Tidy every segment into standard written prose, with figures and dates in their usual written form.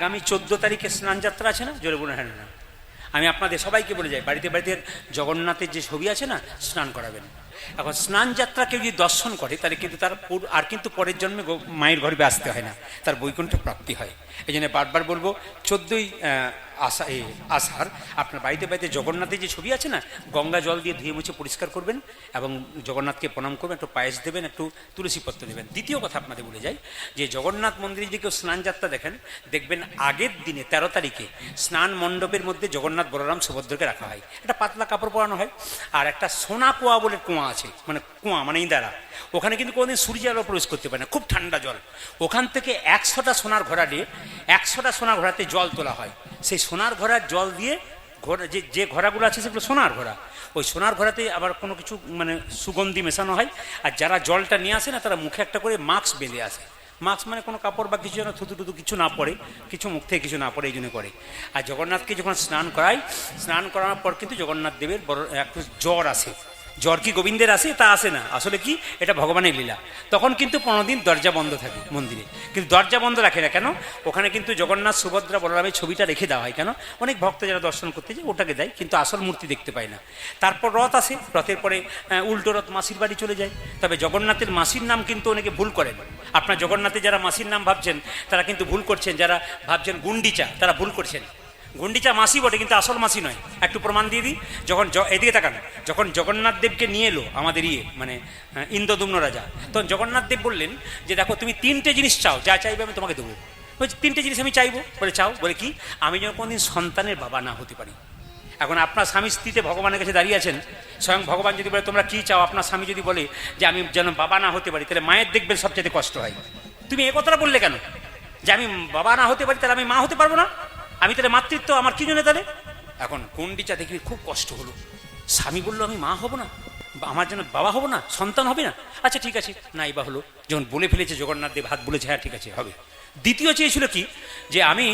আগামী 14 তারিখে স্নান যাত্রা আছে না, জোরে বলুন হ্যাঁ না। আমি আপনাদের সবাইকে বলে যাই, বাড়িতে বাড়িতে জগন্নাথের যে ছবি আছে না, স্নান করাবেন। এখন স্নান যাত্রা কেউ যদি দর্শন করে তাহলে কিন্তু তার আর কিন্তু পরের জন্মে মায়ের গর্ভে আসতে হয় না, তার বৈকুণ্ঠ প্রাপ্তি হয়। এই জন্য বারবার বলবো 14ই আষাঢ় আপনার বাড়িতে বাড়িতে জগন্নাথের যে ছবি আছে না, গঙ্গা জল দিয়ে ধুয়ে মুছে পরিষ্কার করবেন এবং জগন্নাথকে প্রণাম করবেন, একটু পায়েস দেবেন, একটু তুলসী পত্র দেবেন। দ্বিতীয় কথা আপনাদের বলে যাই যে জগন্নাথ মন্দিরে যদি কেউ স্নান যাত্রা দেখেন, দেখবেন আগের দিনে 13 তারিখে স্নান মণ্ডপের মধ্যে জগন্নাথ বলরাম সুভদ্রাকে রাখা হয়, একটা পাতলা কাপড় পরানো হয়, আর একটা সোনা কুয়া বলে কুয়া আছে, মানে কুয়া মানে ইঁদারা, ওখানে কিন্তু কোনোদিন সূর্যের আলো প্রবেশ করতে পারে না, খুব ঠান্ডা জল। ওখান থেকে 100টা সোনার ঘোড়া দিয়ে 100টা সোনার ঘোড়াতে জল তোলা হয়। সেই সোনার ঘোড়ার জল দিয়ে ঘোড়া যে ঘোড়াগুলো আছে সেগুলো সোনার ঘোড়া, ওই সোনার ঘোড়াতে আবার কোনো কিছু মানে সুগন্ধি মেশানো হয়। আর যারা জলটা নিয়ে আসে না, তারা মুখে একটা করে মাস্ক বেঁধে আসে। মাস্ক মানে কোনো কাপড় বা কিছু যেন থুতু টুতু কিছু না পড়ে, কিছু মুখ থেকে কিছু না পড়ে, এই জন্য করে। আর জগন্নাথকে যখন স্নান করায়, স্নান করানোর পর কিন্তু জগন্নাথ দেবের বড় একটু জ্বর আসে। জ্বর কি গোবিন্দের আসে? তা আসে না, আসলে কি এটা ভগবানের লীলা। তখন কিন্তু 15 দিন দরজা বন্ধ থাকে মন্দিরে, কিন্তু দরজা বন্ধ রাখে না কেন? ওখানে কিন্তু জগন্নাথ সুভদ্রা বলরামের ছবিটা রেখে দেওয়া হয়। কেন? অনেক ভক্ত যারা দর্শন করতে যায় ওটাকে দেয়, কিন্তু আসল মূর্তি দেখতে পায় না। তারপর রথ আসে, রথের পরে উল্টো রথ মাসির বাড়ি চলে যায়। তবে জগন্নাথের মাসির নাম কিন্তু অনেকে ভুল করেন। আপনার জগন্নাথের যারা মাসির নাম ভাবছেন তারা কিন্তু ভুল করছেন, যারা ভাবছেন গুন্ডিচা তারা ভুল করছেন। গুন্ডিচা মাসি বটে, কিন্তু আসল মাসি নয়। একটু প্রমাণ দিয়ে দিই। যখন এদিকে তাকান, যখন জগন্নাথ দেবকে নিয়ে এলো আমাদের মানে ইন্দ্রদুম্ন রাজা, তখন জগন্নাথ দেব বললেন যে দেখো তুমি 3টে জিনিস চাও, যা চাইবে আমি তোমাকে দেবো। বলছি 3টে জিনিস আমি চাইবো। বলে চাও। বলে কি? আমি যেন কোনোদিন সন্তানের বাবা না হতে পারি। এখন আপনার স্বামী স্ত্রীতে ভগবানের কাছে দাঁড়িয়ে আছেন, স্বয়ং ভগবান যদি বলে তোমরা কি চাও, আপনার স্বামী যদি বলে যে আমি যেন বাবা না হতে পারি, তাহলে মায়ের দেখবেন সবচেয়ে কষ্ট হয়। তুমি এ কথাটা বললে কেন যে আমি বাবা না হতে পারি, তাহলে আমি মা হতে পারবো না, আমি তাহলে মাতৃত্ব আমার কি জন্য তাহলে? এখন গুন্ডিচা দেখবি খুব কষ্ট হলো। স্বামী বললো আমি মা হব না, আমার জন্য বাবা হব না, সন্তান হবে না। আচ্ছা ঠিক আছে, না এবার হলো। যখন বলে ফেলেছে জগন্নাথ দেব, হাত বলেছে হ্যাঁ ঠিক আছে হবে। দ্বিতীয় চেয়েছিল কি, যে আমি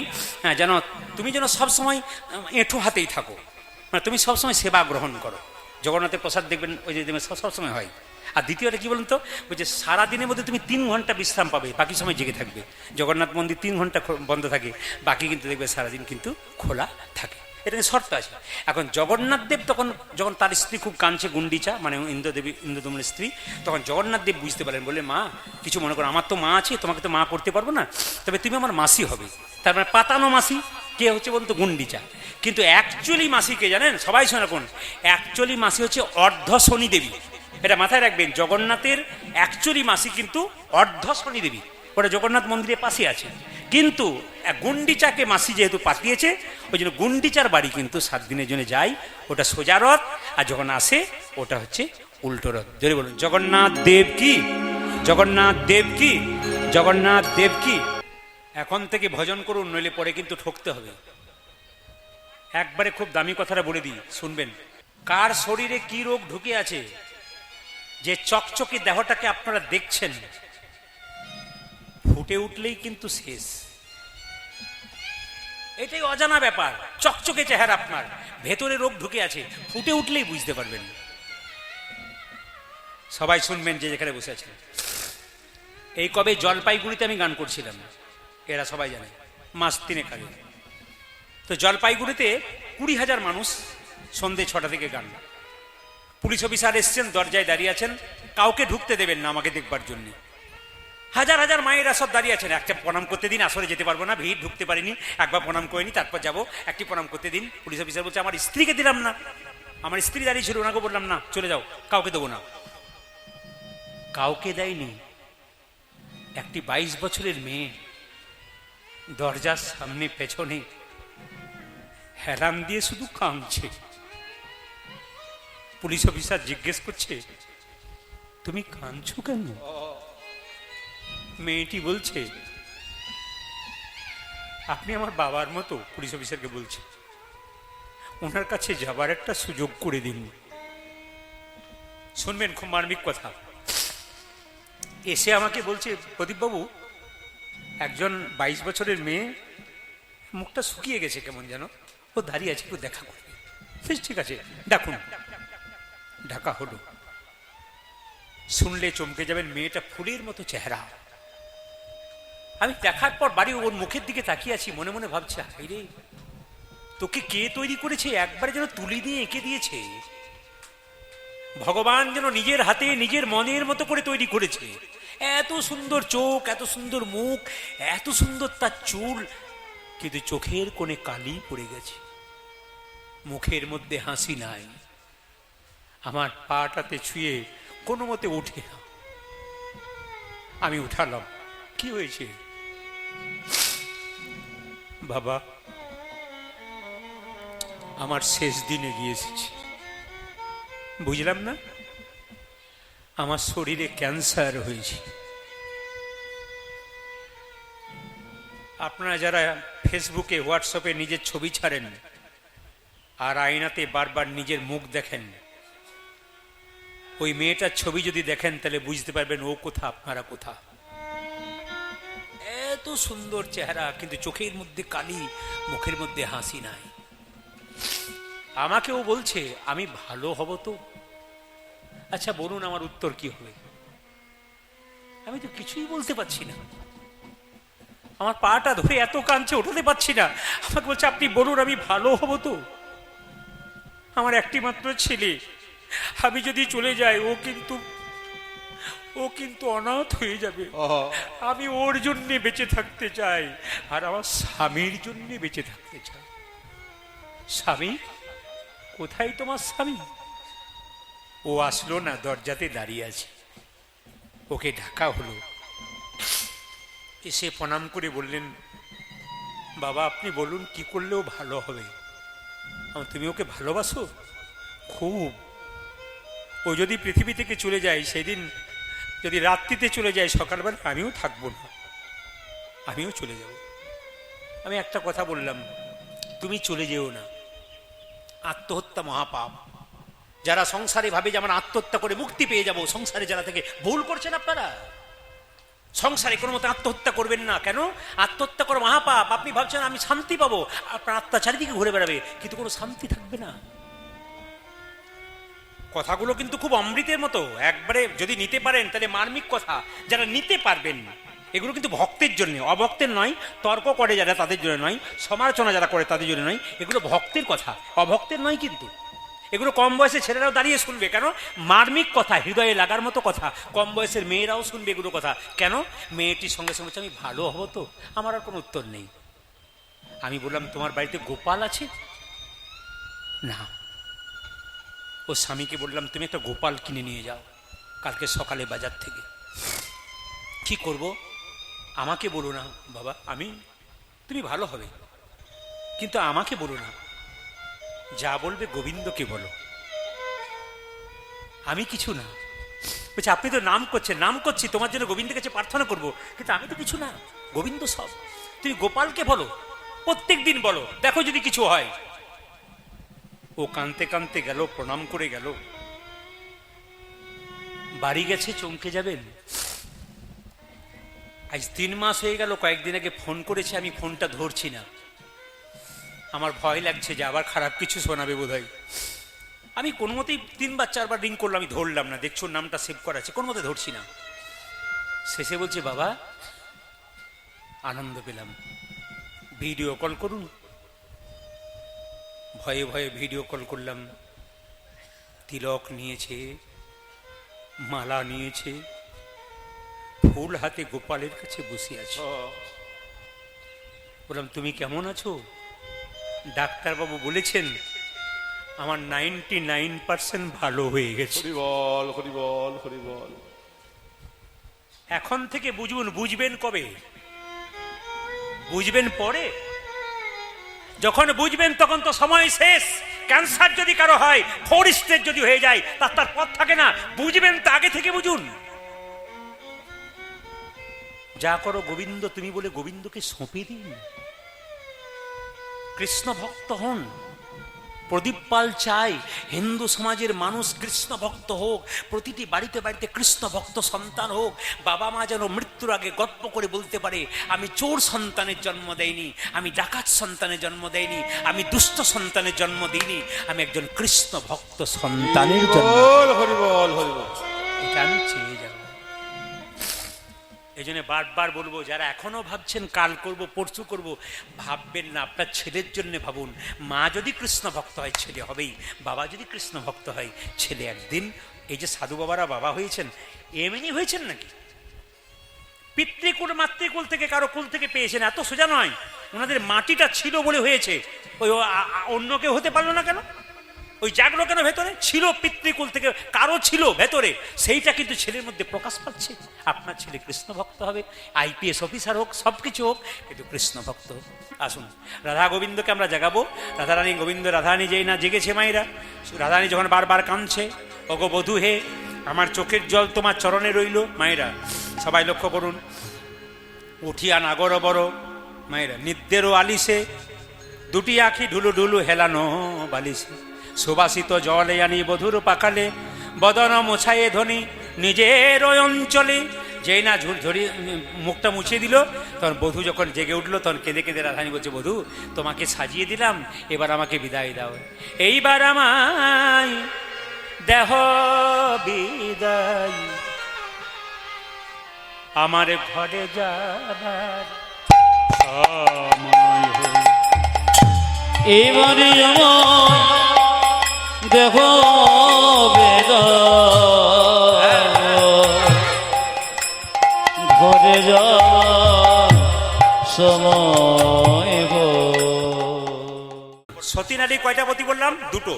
যেন তুমি যেন সবসময় এঁঠো হাতেই থাকো, মানে তুমি সবসময় সেবা গ্রহণ করো। জগন্নাথের প্রসাদ দেখবেন ওই যে সবসময় হয়। আর দ্বিতীয়টা কি বলুন তো, ওই যে সারাদিনের মধ্যে তুমি 3 ঘন্টা বিশ্রাম পাবে, বাকি সময় জেগে থাকবে। জগন্নাথ মন্দির 3 ঘন্টা বন্ধ থাকে, বাকি কিন্তু দেখবে সারাদিন কিন্তু খোলা থাকে। এটা শর্ত আছে। এখন জগন্নাথ দেব তখন যখন তার স্ত্রী খুব কাঁদছে, গুন্ডিচা মানে ইন্দ্রদুম্নের স্ত্রী, তখন জগন্নাথ দেব বুঝতে পারেন, বলে মা কিছু মনে করো, আমার তো মা আছে, তোমাকে তো মা করতে পারবো না, তবে তুমি আমার মাসি হবে। তার মানে পাতানো মাসি। কে হচ্ছে বলতো? গুন্ডিচা। কিন্তু অ্যাকচুয়ালি মাসি কে জানেন? সবাই শোনা কোন? অ্যাকচুয়ালি মাসি হচ্ছে অর্ধ শনি দেবী। এটা মাথায় রাখবেন, জগন্নাথের অ্যাকচুয়ালি মাসি কিন্তু অর্ধ শনি দেবী। ওটা জগন্নাথ মন্দিরের পাশে আছে। কিন্তু গুন্ডিচাকে মাসি যেহেতু পাঠিয়েছে, ওই জন্য গুন্ডিচার বাড়ি কিন্তু 7 দিনের জন্য যায়। ওটা সোজা রথ, আর যখন আসে ওটা হচ্ছে উল্টো রথ। যদি বলুন জগন্নাথ দেব কি, জগন্নাথ দেব কি, জগন্নাথ দেব কি। এখন থেকে ভজন করুন, নইলে পরে কিন্তু ঠকতে হবে। একবারে খুব দামি কথাটা বলে দিই, শুনবেন। কার শরীরে কি রোগ ঢুকে আছে, যে চকচকে দেহটাকে আপনারা দেখছেন, ফুটে উঠলেই কিন্তু শেষ। এটাই অজানা ব্যাপার। চকচকে চেহারা, আপনার ভেতরে রোগ ঢুকে আছে, ফুটে উঠলেই বুঝতে পারবেন। সবাই শুনবেন যে যেখানে বসে আছেন। এই কবে জলপাইগুড়িতে আমি গান করছিলাম, এরা সবাই জানে, মাস 3 আগে। তো জলপাইগুড়িতে 20,000 মানুষ, সন্ধ্যে 6টা থেকে গান। পুলিশ অফিসার এসছেন, দরজায় দাঁড়িয়ে আছেন, কাউকে ঢুকতে দেবেন না আমাকে দেখবার জন্য। হাজার হাজার মায়েরা সব দাঁড়িয়ে আছেন, একটা প্রণাম করতে দিন, আসরে যেতে পারবো না, ভিড়, ঢুকতে পারিনি, একবার প্রণাম করিনি, তারপর যাবো, একটি প্রণাম করতে দিন। পুলিশ অফিসার বলছে আমার স্ত্রীকে দিলাম না, আমার স্ত্রী দাঁড়িয়ে ছিল, ওনাকে বললাম না চলে যাও, কাউকে দেবো না। কাউকে দেয়নি। একটি 22 বছরের মেয়ে দরজার সামনে পেছনে হেলান দিয়ে শুধু কাঁদছে। পুলিশ অফিসার জিজ্ঞেস করছে তুমি কাঁদছো কেন? মেয়েটি বলছে আপনি আমার বাবার মতো। পুলিশ অফিসারকে বলছে ওনার কাছে যাবার একটা সুযোগ করে দিন। শুনবেন, খুব মার্মিক কথা। এসে আমাকে বলছে প্রদীপবাবু, একজন 22 বছরের মেয়ে, মুখটা শুকিয়ে গেছে কেমন যেন, ও দাঁড়িয়ে আছে, একটু দেখা করবে। বেশ ঠিক আছে, ডাকুন। ঢাকা হলো। শুনলে চমকে যাবেন, মেয়েটা ফুলের মতো চেহারা, আমি দেখার পর বাড়ি ওর মুখের দিকে তাকিয়ে আছি, মনে মনে ভাবছি, হাই রে, তোকে কে তৈরি করেছে? একবারে যেন তুলি দিয়ে এঁকে দিয়েছে। ভগবান যেন নিজের হাতে নিজের মনের মতো করে তৈরি করেছে। এত সুন্দর চোখ, এত সুন্দর মুখ, এত সুন্দর তার চুল, কিন্তু চোখের কোণে কালি পড়ে গেছে, মুখের মধ্যে হাসি নাই। আমার পাটাতে ছুঁয়ে কোনো মতে উঠে না। আমি উঠালাম, কি হয়েছে? বাবা, আমার শেষ দিনে গিয়ে এসেছি, বুঝলাম না, আমার শরীরে ক্যান্সার হয়েছে। আপনারা যারা ফেসবুকে, হোয়াটসঅ্যাপে নিজের ছবি ছাড়েন আর আয়নাতে বারবার নিজের মুখ দেখেন, ওই মেয়েটার ছবি যদি দেখেন তাহলে বুঝতে পারবেন ও কোথা, আপনারা কোথা। এত সুন্দর চেহারা, কিন্তু চোখের মধ্যে কালি, মুখের মধ্যে হাসি নাই। আমাকেও বলছে আমি ভালো হব তো? আচ্ছা বলুন, আমার উত্তর কি হবে? আমি তো কিছুই বলতে পারছি না। আমার পাটা ধরে এত কাঁদছে, ওঠাতে পারছি না। আমাকে বলছে আপনি বলুন আমি ভালো হব তো? আমার একটি মাত্র ছেলে, আমি যদি চলে যাই ও কিন্তু অনাথ হয়ে যাবে। আমি ওর জন্য বেঁচে থাকতে চাই, আর আমার স্বামীর জন্য বেঁচে থাকতে চাই। স্বামী কোথায়? তোমার স্বামী? ও আসলো না, দরজাতে দাঁড়িয়ে আছে। ওকে ডাকা হলো, এসে প্রণাম করে বললেন, বাবা আপনি বলুন কি করলেও ভালো হবে? তুমি ওকে ভালোবাসো খুব। ও যদি পৃথিবী থেকে চলে যায়, সেদিন যদি রাত্রিতে চলে যায়, সকালবেলা আমিও থাকবো না, আমিও চলে যাব। আমি একটা কথা বললাম, তুমি চলে যেও না, আত্মহত্যা মহাপাপ। যারা সংসারে ভাবে যে আমরা আত্মহত্যা করে মুক্তি পেয়ে যাব, সংসারে যারা থেকে ভুল করছেন আপনারা। সংসারে কোনো মতো আত্মহত্যা করবেন না। কেন? আত্মহত্যা করা মহাপাপ। আপনি ভাবছেন আমি শান্তি পাবো, আপনার আত্মা চারিদিকে ঘুরে বেড়াবে, কিন্তু কোনো শান্তি থাকবে না। কথাগুলো কিন্তু খুব অমৃতের মতো, একবারে যদি নিতে পারেন তাহলে মার্মিক কথা। যারা নিতে পারবেন, এগুলো কিন্তু ভক্তের জন্য, অভক্তের নয়। তর্ক করে যারা, তাদের জন্য নয়। সমালোচনা যারা করে তাদের জন্য নয়। এগুলো ভক্তের কথা, অভক্তের নয়। কিন্তু এগুলো কম বয়সে ছেলেরাও দাঁড়িয়ে শুনবে। কেন? মার্মিক কথা, হৃদয়ে লাগার মতো কথা। কম বয়সের মেয়েরাও শুনবে এগুলো কথা। কেন? মেয়েটির সঙ্গে সঙ্গে আমি ভালো হব তো? আমার আর কোনো উত্তর নেই। আমি বললাম তোমার বাড়িতে গোপাল আছে? না। ও স্বামীকে বললাম তুমি একটা গোপাল কিনে নিয়ে যাও কালকে সকালে বাজার থেকে। কি করব? আমাকে বলো না বাবা, তুমি ভালো হবে, কিন্তু আমাকে বলো না, যা বলবে গোবিন্দকে বলো, আমি কিছু না। বলছে আপনি তো নাম করছেন। নাম করছি, তোমার জন্য গোবিন্দের কাছে প্রার্থনা করব, কিন্তু আমি তো কিছু না, গোবিন্দ সব। তুমি গোপালকে বলো, প্রত্যেক দিন বলো, দেখো যদি কিছু হয়। ও কাঁদতে কাঁদতে গেল, প্রণাম করে গেল। বাড়ি গেছে, চমকে যাবেন। আজ 3 মাস হয়ে গেল। কয়েকদিন আগে ফোন করেছে, আমি ফোনটা ধরছি না। আমার ভয় লাগছে যে আবার খারাপ কিছু শোনাবে বোধহয়। আমি কোনো মতেই 3-4 বার রিং করলাম, আমি ধরলাম না। দেখছো নামটা সেভ করা আছে, কোনো মতে ধরছি না। শেষে বলছে বাবা আনন্দ পেলাম, ভিডিও কল করুন। ভয়ে ভয়ে ভিডিও কল করলাম। তিলক নিয়েছে, মালা নিয়েছে, ফুল হাতে গোপালের কাছে বসে আছে। বললাম তুমি কেমন আছো? ডাক্তারবাবু বলেছেন আমার 99% ভালো হয়ে গেছে। হরি বল, হরি বল, হরি বল। এখন থেকে বুঝুন। বুঝবেন কবে? বুঝবেন পরে? যখন বুঝবেন তখন তো সময় শেষ। ক্যান্সার যদি কারো হয়, 4 স্টেজ যদি হয়ে যায়, তার পথ থাকে না। বুঝবেন তো আগে থেকে বুঝুন। যা করো গোবিন্দ তুমি বলে গোবিন্দকে সঁপে দিন। কৃষ্ণ ভক্ত হন। প্রদীপ পাল চাই হিন্দু সমাজের মানুষ কৃষ্ণ ভক্ত হোক, প্রতিটি বাড়িতে বাড়িতে কৃষ্ণ ভক্ত সন্তান হোক। বাবা মা যেন মৃত্যুর আগে গর্ব করে বলতে পারে আমি চোর সন্তানের জন্ম দেয়নি, আমি ডাকাত সন্তানের জন্ম দেয়নি, আমি দুষ্ট সন্তানের জন্ম দিইনি, আমি একজন কৃষ্ণ ভক্ত সন্তানের জন্ম। হরি বল, হরি বল। এটা আমি চেয়ে যাব। এই জন্য বারবার বলবো, যারা এখনো ভাবছেন কাল করব পরশু করব, ভাববেন না, আপনার ছেলের জন্য ভাবুন। মা যদি কৃষ্ণ ভক্ত হয় ছেলে হবেই, বাবা যদি কৃষ্ণ ভক্ত হয় ছেলে একদিন। এই যে সাধু বাবারা বাবা হয়েছেন, এমনি হয়েছেন নাকি? পিতৃকুল মাতৃকুল থেকে কারো কুল থেকে পেয়েছেন, এত সোজা নয়। ওনাদের মাটিটা ছিল বলে হয়েছে। ওই অন্য কেউ হতে পারলো না কেন? ওই জাগলো কেন ভেতরে? ছিল পিতৃকুল থেকে, কারো ছিল ভেতরে, সেইটা কিন্তু ছেলের মধ্যে প্রকাশ পাচ্ছে। আপনার ছেলে কৃষ্ণ ভক্ত হবে, আইপিএস অফিসার হোক, সব কিছু হোক, কিন্তু কৃষ্ণ ভক্ত হোক। আসুন, রাধা গোবিন্দকে আমরা জাগাবো। রাধারানী গোবিন্দ, রাধারানী যেই না জেগেছে মায়েরা, রাধারানী যখন বারবার কাঁদছে, ওগো বধূ হে, আমার চোখের জল তোমার চরণে রইল। মায়েরা সবাই লক্ষ্য করুন, উঠিয়া নাগর বড় মায়েরা, নিদ্রেরও আলিসে দুটি আঁখি ঢুলু ঢুলু হেলানো বালিসে, সুবাসিত জলে আনি বধুর পাকালে, বদন মোছায়ে ধ্বনি নিজের অঞ্চলে। যেই না ঝুড়ি মুখটা মুছিয়ে দিল, তখন বধূ যখন জেগে উঠলো, তখন কেঁদে কেঁদে রাধারানী বলছে, বধূ তোমাকে সাজিয়ে দিলাম, এবার আমাকে বিদায় দাও, এইবার আমায় দেহ বিদায়, আমার ঘরে যাবার সময় হল। এবারে আমার দেখো ঘরে যা সময় সতী নারী কয়টা পতি বললাম? দুটো।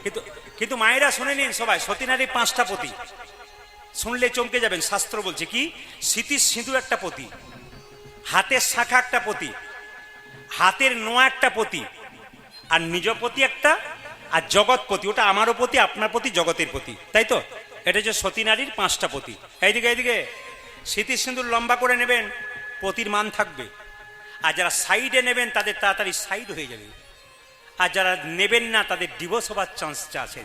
কিন্তু কিন্তু মায়েরা শুনে নিন সবাই, সতী নারী 5টা পতি। শুনলে চমকে যাবেন। শাস্ত্র বলছে কি, স্মৃতির সিঁদুর একটা পতি, হাতের শাখা একটা পতি, হাতের নোয়া একটা পতি, আর নিজ পতি একটা, আর জগৎ পতি, ওটা আমারও পতি, আপনার পতি, জগতের পতি, তাই তো? এটা হচ্ছে সতী নারীর 5টা পতি। এইদিকে এইদিকে স্মৃতির সিঁদুর লম্বা করে নেবেন, পতির মান থাকবে। আর যারা সাইডে নেবেন তাদের তাড়াতাড়ি সাইড হয়ে যাবে, আর যারা নেবেন না তাদের ডিভোর্স হবার চান্সটা আছে।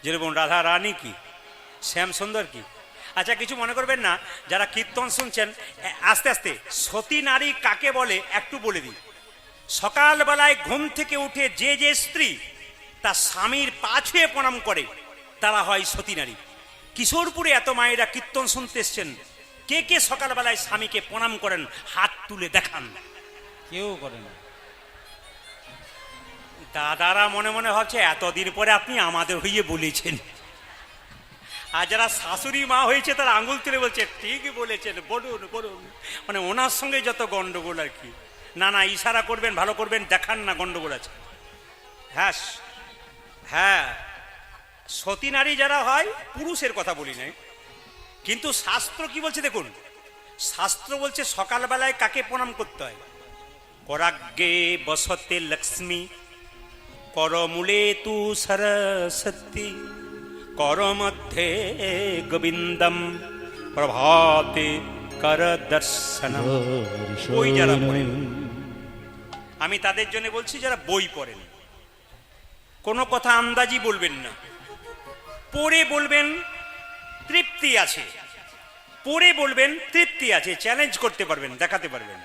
যেরকম রাধা রানী কি, শ্যাম সুন্দর কি। আচ্ছা, কিছু মনে করবেন না যারা কীর্তন শুনছেন, আস্তে আস্তে সতী নারী কাকে বলে একটু বলে দিই। সকালবেলায় ঘুম থেকে উঠে যে যে স্ত্রী তার স্বামীর পা ছুঁয়ে প্রণাম করে, তারা হয় সতী নারী। কিশোরপুরে এত মায়েরা কীর্তন শুনতে এসছেন, কে কে সকালবেলায় স্বামীকে প্রণাম করেন? হাত তুলে দেখান। কেউ করে না। দাদারা মনে মনে ভাবছে এতদিন পরে আপনি আমাদের হইয়ে বলেছেন। আর যারা শাশুড়ি মা হয়েছে তারা আঙুল তুলে বলছে ঠিকই বলেছেন, বলুন বলুন। মানে ওনার সঙ্গে যত গন্ডগোল আর কি। না না, ইশারা করবেন, ভালো করবেন, দেখান না গন্ডগোল আছে। হ্যাঁ হ্যাঁ, সতী নারী যারা হয়, পুরুষের কথা বলি নাই, কিন্তু শাস্ত্র কি বলছে দেখুন। শাস্ত্র বলছে সকালবেলায় কাকে প্রণাম করতে হয়? করাগ্গে বসতে লক্ষ্মী, করমূলে তু সরস্বতী, কর মধ্যে গোবিন্দম, প্রভাতে কর দর্শনম। বই যারা পড়েন, আমি তাদের জন্য বলছি যারা বই পড়েন, কোনো কথা আন্দাজি বলবেন না, পড়ে বলবেন তৃপ্তি আছে, পড়ে বলবেন তৃপ্তি আছে, চ্যালেঞ্জ করতে পারবেন, দেখাতে পারবেন।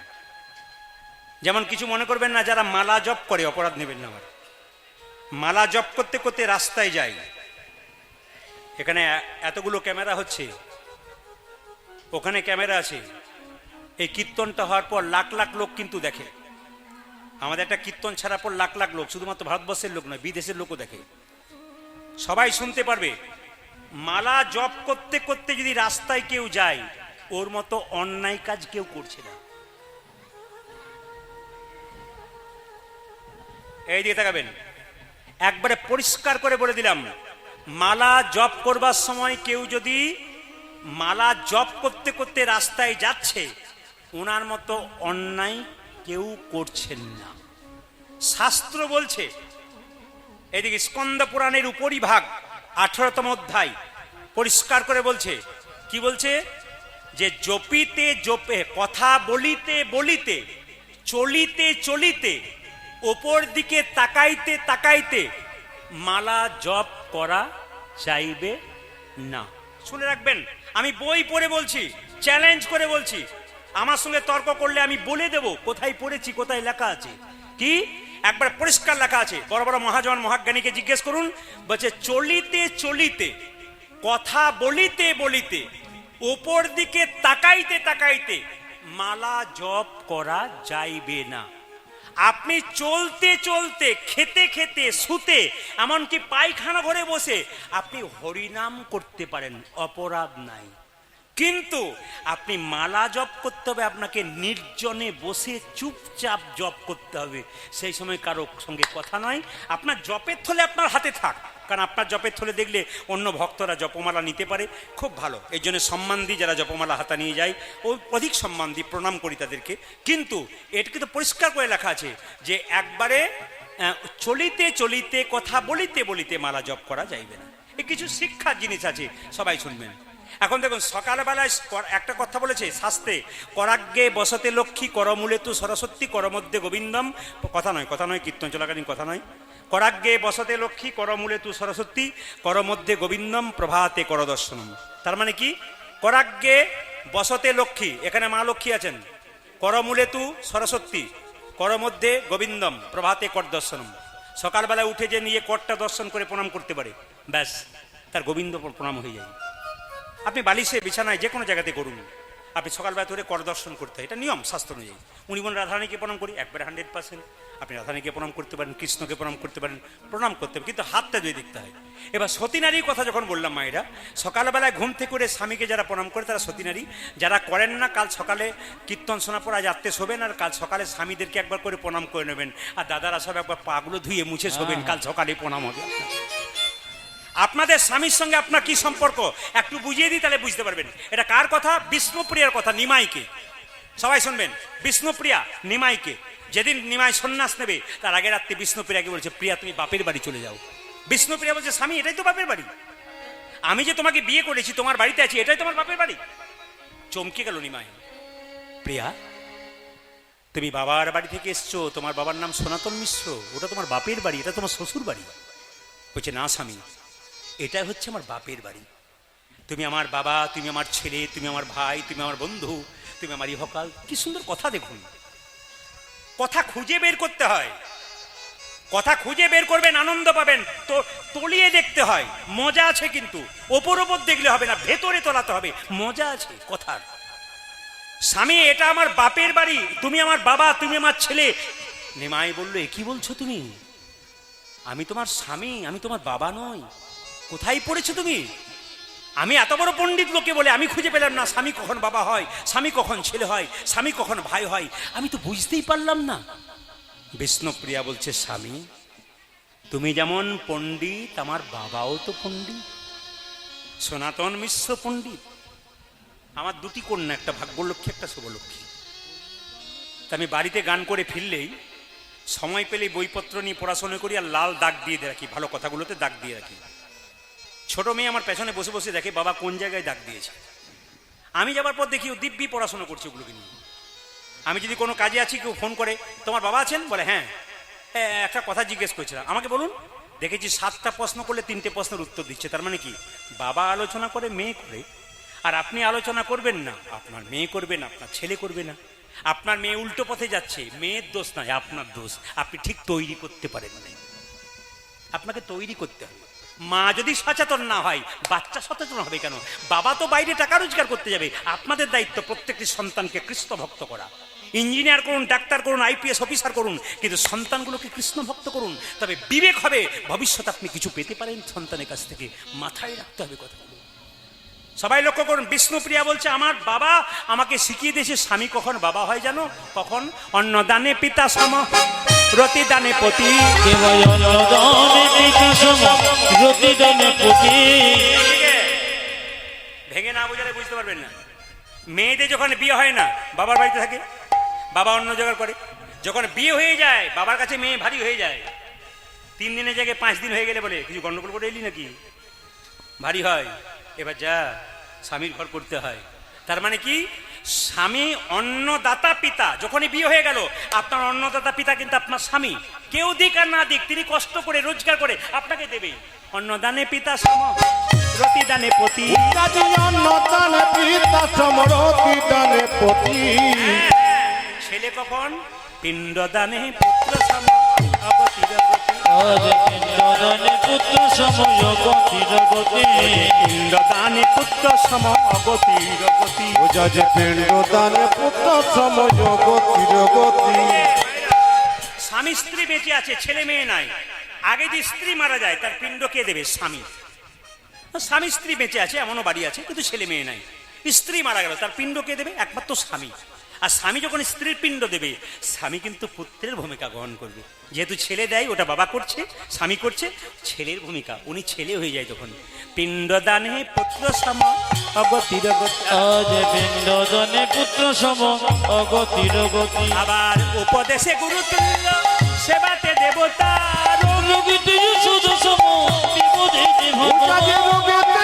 যেমন কিছু মনে করবেন না, যারা মালা জপ করে, অপরাধ নেবেন না আমার। মালা জপ করতে করতে রাস্তায় যাই, এখানে এতগুলো ক্যামেরা হচ্ছে, ওখানে ক্যামেরা আছে, এই কীর্তনটা হওয়ার পর লাখ লাখ লোক কিন্তু দেখে। আমাদের একটা কীর্তন ছাড়ার পর লাখ লাখ লোক, শুধুমাত্র ভারতবর্ষের লোক নয়, বিদেশের লোকও দেখে, সবাই শুনতে পারবে। মালা জপ করতে করতে যদি রাস্তায় কেউ যায়, ওর মতো অন্যায় কাজ কেউ করছে না। এই দিকে তাকাবেন, একবারে পরিষ্কার করে বলে দিলাম, মালা জপ করবার সময় কেউ যদি মালা জপ করতে করতে রাস্তায় যাচ্ছে, ওনার মতো অন্যায় কেউ করছেন না। শাস্ত্র বলছে, এদিকে স্কন্দ পুরাণের উপরিভাগ 18তম অধ্যায় পরিষ্কার করে বলছে, কি বলছে? যে জপিতে জপে, কথা বলিতে বলিতে, চলিতে চলিতে, ওপর দিকে তাকাইতে তাকাইতে মালা জপ করা চাইবে না। শুনে রাখবেন, আমি বই পড়ে বলছি, চ্যালেঞ্জ করে বলছি। আমার সঙ্গে তর্ক করলে আমি বলে দেব কোথায় পড়েছি, কোথায় লেখা আছে। কি একবার পরিষ্কার লেখা আছে, বড় বড় মহাজন মহাজ্ঞানীকে জিজ্ঞেস করুন, বলছে চলিতে চলিতে, কথা বলিতে বলিতে, ওপর দিকে তাকাইতে তাকাইতে মালা জপ করা যাইবে না। আপনি চলতে চলতে, খেতে খেতে, শুতে, এমনকি পায়খানা ঘরে বসে আপনি হরিনাম করতে পারেন, অপরাধ নাই। কিন্তু আপনি মালা জপ করতে হবে, আপনাকে নির্জনে বসে চুপচাপ জপ করতে হবে। সেই সময় কারো সঙ্গে কথা নয়। আপনার জপের থলে আপনার হাতে থাক, কারণ আপনার জপের থলে দেখলে অন্য ভক্তরা জপমালা নিতে পারে, খুব ভালো। এই জন্য সম্মান দিই, যারা জপমালা হাতা নিয়ে যায় ও অধিক সম্মান দিই, প্রণাম করি তাদেরকে। কিন্তু এটাকে তো পরিষ্কার করে লেখা আছে যে একবারে চলিতে চলিতে, কথা বলিতে বলিতে মালা জপ করা যাইবে না। এ কিছু শিক্ষার জিনিস আছে, সবাই শুনবেন। এখন দেখুন, সকালবেলায় একটা কথা বলেছে শাস্ত্রে, করাগ্গে বসতে লক্ষ্মী, করমূলে তু সরস্বতী, করমধ্যে গোবিন্দম। কথা নয়, কীর্তন চলাকালীন কথা নয়। করাগ্গে বসতে লক্ষ্মী, করমূলে তু সরস্বতী, করমধ্যে গোবিন্দম, প্রভাতে করদর্শনম। তার মানে কি? করাগ্গে বসতে লক্ষ্মী, এখানে মা লক্ষ্মী আছেন। করমূলে তু সরস্বতী, করমধ্যে গোবিন্দম, প্রভাতে করদর্শনম। সকালবেলায় উঠে যে নিয়ে করটা দর্শন করে প্রণাম করতে পারে, ব্যাস তার গোবিন্দ প্রণাম হয়ে যায়। আপনি বালিশে, বিছানায়, যে কোনো জায়গাতে করুন, আপনি সকালবেলা ধরে কর দর্শন করতে হয়, এটা নিয়ম শাস্ত্র অনুযায়ী। উনি বলেন রাধারানীকে প্রণাম করি, একবারে 100%। আপনি রাধারানীকে প্রণাম করতে পারেন, কৃষ্ণকে প্রণাম করতে পারেন, প্রণাম করতে হবে, কিন্তু হাতটা যদি দেখতে হয়। এবার সতী নারীর কথা যখন বললাম, মায়েরা সকালবেলায় ঘুম থেকে করে স্বামীকে যারা প্রণাম করে তারা সতী নারী। যারা করেন না, কাল সকালে কীর্তন শোনার পর আজ রাত্রে শোবেন, আর কাল সকালে স্বামীদেরকে একবার করে প্রণাম করে নেবেন, আর দাদারা সব একবার পাগুলো ধুয়ে মুছে শোবেন, কাল সকালে প্রণাম হবে। আপনাদের স্বামীর সঙ্গে আপনার কি সম্পর্ক একটু বুঝিয়ে দিই, তাহলে বুঝতে পারবেন। এটা কার কথা? বিষ্ণুপ্রিয়ার কথা, নিমাইকে। সবাই শুনবেন, বিষ্ণুপ্রিয়া নিমাইকে। যেদিন নিমাই সন্ন্যাস নেবে তার আগে রাত্রে বিষ্ণুপ্রিয়াকে বলছে, প্রিয়া তুমি বাপের বাড়ি চলে যাও। বিষ্ণুপ্রিয়া বলছে, স্বামী এটাই তো বাপের বাড়ি, আমি যে তোমাকে বিয়ে করেছি, তোমার বাড়িতে আছি, এটাই তোমার বাপের বাড়ি। চমকে গেল নিমাই। প্রিয়া, তুমি বাবার বাড়ি থেকে এসছো, তোমার বাবার নাম সনাতন মিশ্র, ওটা তোমার বাপের বাড়ি, এটা তোমার শ্বশুর বাড়ি। বলছে, না স্বামী, এটাই হচ্ছে আমার বাপের বাড়ি। তুমি আমার বাবা, তুমি আমার ছেলে, তুমি আমার ভাই, তুমি আমার বন্ধু, তুমি আমার ইহকাল। কি সুন্দর কথা! দেখুন, কথা খুঁজে বের করতে হয়, কথা খুঁজে বের করবেন, আনন্দ পাবেন। তো তলিয়ে দেখতে হয়, মজা আছে, কিন্তু ওপর ওপর দেখলে হবে না, ভেতরে তোলাতে হবে, মজা আছে কথার। স্বামী, এটা আমার বাপের বাড়ি, তুমি আমার বাবা, তুমি আমার ছেলে। নিমাই বললো, এ কি বলছো তুমি? আমি তোমার স্বামী, আমি তোমার বাবা নই। কোথায় পড়েছো তুমি? আমি এত বড় পণ্ডিত লোকে বলে আমি খুঁজে পেলাম না স্বামী কখন বাবা হয়, স্বামী কখন ছেলে হয়, স্বামী কখন ভাই হয়, আমি তো বুঝতেই পারলাম না। বিষ্ণুপ্রিয়া বলছে, স্বামী তুমি যেমন পণ্ডিত, আমার বাবাও তো পণ্ডিত, সনাতন মিশ্র পণ্ডিত। আমার দুটি কন্যা, একটা ভাগ্যলক্ষ্মী, একটা শুভলক্ষ্মী। তা আমি বাড়িতে গান করে ফিরলেই, সময় পেলেই বইপত্র নিয়ে পড়াশোনা করি, আর লাল দাগ দিয়ে রাখি, ভালো কথাগুলোতে দাগ দিয়ে রাখি। ছোট মেয়ে আমার পেছনে বসে বসে দেখে বাবা কোন জায়গায় দাগ দিয়েছে। আমি যাবার পর দেখি ও দিব্যি পড়াশোনা করছে ওগুলোকে নিয়ে। আমি যদি কোনো কাজে আছি, কেউ ফোন করে, তোমার বাবা আছেন? বলে হ্যাঁ। একটা কথা জিজ্ঞেস করেছিলাম, আমাকে বলুন। দেখেছি 7টা প্রশ্ন করলে 3টে প্রশ্নের উত্তর দিচ্ছে। তার মানে কি? বাবা আলোচনা করে, মেয়ে করে, আর আপনি আলোচনা করবেন না, আপনার মেয়ে করবে না, আপনার ছেলে করবে না। আপনার মেয়ে উল্টো পথে যাচ্ছে, মেয়ের দোষ নয়, আপনার দোষ। আপনি ঠিক তৈরি করতে পারেন না, আপনাকে তৈরি করতে হবে। মা যদি সচেতন না হয়, বাচ্চা সচেতন হবে কেন? বাবা তো বাইরে টাকা রোজগার করতে যাবে। আপনাদের দায়িত্ব প্রত্যেকটি সন্তানকে কৃষ্ণ ভক্ত করা। ইঞ্জিনিয়ার করুন, ডাক্তার করুন, আইপিএস অফিসার করুন, কিন্তু সন্তানগুলোকে কৃষ্ণ ভক্ত করুন। তবে বিবেক হবে, ভবিষ্যতে আপনি কিছু পেতে পারেন সন্তানের কাছ থেকে। মাথায় রাখতে হবে কথাগুলো। সবাই লক্ষ্য করুন, বিষ্ণুপ্রিয়া বলছে, আমার বাবা আমাকে শিখিয়ে দিয়েছে স্বামী কখন বাবা হয় জানো? কখন? অন্নদানে পিতা সম, রতিদানে পতি। ভেঙে না বোঝালে বুঝতে পারবেন না। মেয়েদের যখন বিয়ে হয় না, বাবার বাড়িতে থাকে, বাবা অন্ন জোগাড় করে। যখন বিয়ে হয়ে যায়, বাবার কাছে মেয়ে ভারী হয়ে যায়। 3 দিনের জায়গায় 5 দিন হয়ে গেলে বলে, কিছু গন্ডগোল করে এলি নাকি? ভারী হয়। এবার যা, স্বামীর ঘর করতে হয়। তার মানে কি? স্বামী অন্নদাতা পিতা। যখনই বিয়ে হয়ে গেল, আপনার অন্নদাতা পিতা কিন্তু আপনার স্বামী। কেউ দিক আর না দিক, তিনি কষ্ট করে রোজগার করে আপনাকে দেবে। অন্নদানে পিতা সম, রতিদানে পতি। অন্নদানে পিতা সম, রতিদানে পতি। ছেলে কখন? পিণ্ডদানে পুত্র সম, অগতির গতি। পিণ্ডদানে পুত্র সময় গতির গতি পিণ্ডদানে পুত্র সম অগতির গতি। বোঝা যে পিণ্ডদানে পুত্র সময় গতির গতি। স্বামী স্ত্রী বেঁচে আছে, ছেলে মেয়ে নাই, আগে যে স্ত্রী মারা যায় তার পিণ্ড কে দেবে? স্বামী। স্বামী স্ত্রী বেঁচে আছে, এমনও বাড়ি আছে কিন্তু ছেলে মেয়ে নাই, স্ত্রী মারা গেল, তার পিণ্ড কে দেবে? একমাত্র স্বামী। আর স্বামী যখন স্ত্রীর পিণ্ড দেবে, স্বামী কিন্তু পুত্রের ভূমিকা গ্রহণ করবে। যেহেতু ছেলে দেয়, ওটা বাবা করছে, স্বামী করছে, ছেলের ভূমিকা, উনি ছেলে হয়ে যায় তখন। পিণ্ডদানে পুত্র সম অগতির গতি। আজ পিণ্ডদানে পুত্র সম অগতির গতি আবার উপদেশে গুরুতুল্য, সেবাতে দেবতার। রোগীতে সুদ সম বিপদে বোঝা যে রোগেতে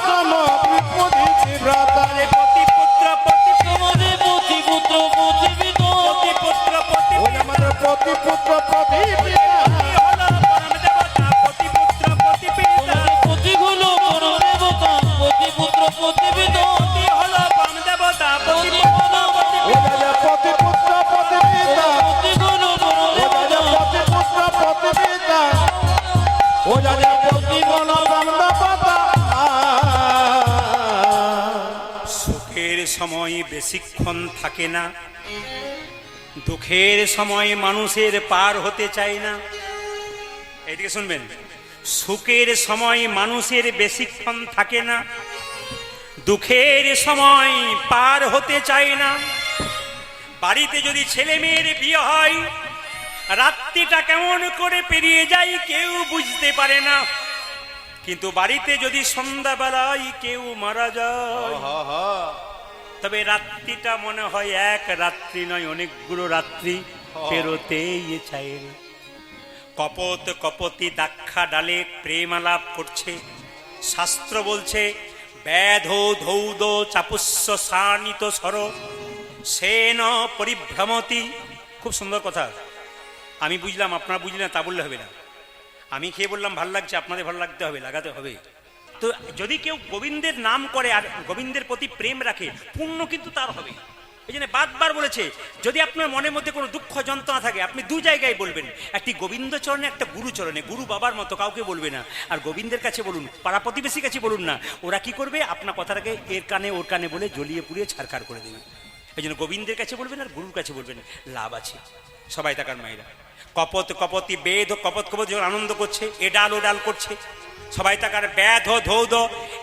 সম বিপদে ভ্রাতা। পতি পুত্র পতি তোমাদের পতি পুত্র প্রতিবিত পতি পুত্র পতি ওই আমাদের প্রতি পুত্র প্রতি পিতা। হলো পরম দেবতা, পতি পুত্র পতি পিতা। পতি হলো পরম দেবতা পতি পুত্র প্রতিবিত পতি হলো পরম দেবতা, পতি পতি পুত্র হলো পতি বোঝা যে প্রতি পুত্র প্রতি পিতা। পতি হলো পরম বোঝা যে দেবতা প্রতি পুত্র প্রতি পিতা। বোঝা যে প্রতি গণদান দেবতা। সুখের সময় বেশিক্ষণ থাকে না, দুঃখের সময় মানুষের পার হতে চায় না। এদিকে শুনবেন, সুখের সময় মানুষের বেশিক্ষণ থাকে না, দুঃখের সময় পার হতে চায় না। বাড়িতে যদি ছেলে মেয়ের বিয়ে হয়, রাত্রিটা কেমন করে পেরিয়ে যায় কেউ বুঝতে পারে না। কিন্তু বাড়িতে যদি সন্ধ্যাবেলায় কেউ মারা যায়, তবে রাত্রিটা মনে হয় এক রাত্রি নয়, অনেকগুলো রাত্রি পেরোতেই চায়। কপত কপতি দাক্ষা ডালে প্রেম আলাপ করছে। শাস্ত্র বলছে ব্যাধ ধৌদ চাপুস্য সানিত সর সেন পরিভ্রমতি। খুব সুন্দর কথা, আমি বুঝলাম, আপনারা বুঝলেন তা বললে হবে না। আমি খেয়ে বললাম ভাল লাগছে, আপনাদের ভালো লাগতে হবে, লাগাতে হবে। তো যদি কেউ গোবিন্দের নাম করে আর গোবিন্দের প্রতি প্রেম রাখে, পুণ্য কিন্তু তার হবে। এই জন্য বারবার বলেছে, যদি আপনার মনের মধ্যে কোনো দুঃখ যন্ত্রণা থাকে, আপনি দু জায়গায় বলবেন, একটি গোবিন্দ চরণে, একটা গুরু চরণে। গুরু বাবার মতো কাউকে বলবে না, আর গোবিন্দের কাছে বলুন, পাড়া প্রতিবেশীর কাছে বলুন না। ওরা কি করবে? আপনার কথাটাকে এর কানে ওর কানে বলে জ্বলিয়ে পুড়িয়ে ছাড়খাড় করে দেবে। এই জন্য গোবিন্দের কাছে বলবেন আর গুরুর কাছে বলবেন, লাভ আছে। সবাই তাকার মায়েরা, কপত কপতি বেদ কপত কপত যখন আনন্দ করছে, এ ডাল ও ডাল করছে, সবাই তাকার। ব্যাধ ধৌদ,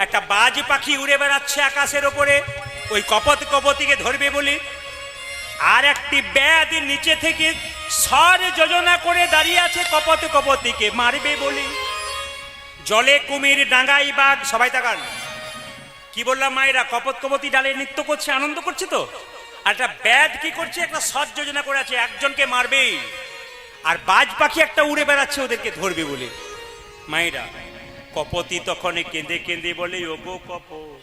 একটা বাজ পাখি উড়ে বেড়াচ্ছে আকাশের ওপরে, ওই কপত কপতিকে ধরবে বলে। আর একটি ব্যাধ নিচে থেকে স্বর যোজনা করে দাঁড়িয়ে আছে কপত কপতিকে মারবে বলে। জলে কুমির, ডাঙ্গাই বাঘ, সবাই তাকান। কি বললাম মায়েরা? কপত কপতি ডালে নৃত্য করছে, আনন্দ করছে তো। আর একটা ব্যাধ কি করছে? একটা স্বর যোজনা করে আছে, একজনকে মারবে। আর বাজ পাখি একটা উড়ে বেড়াচ্ছে ওদেরকে ধরবে বলে। মায়েরা, কপতি তখন কেঁদে কেঁদে বলে, ওগো কপত,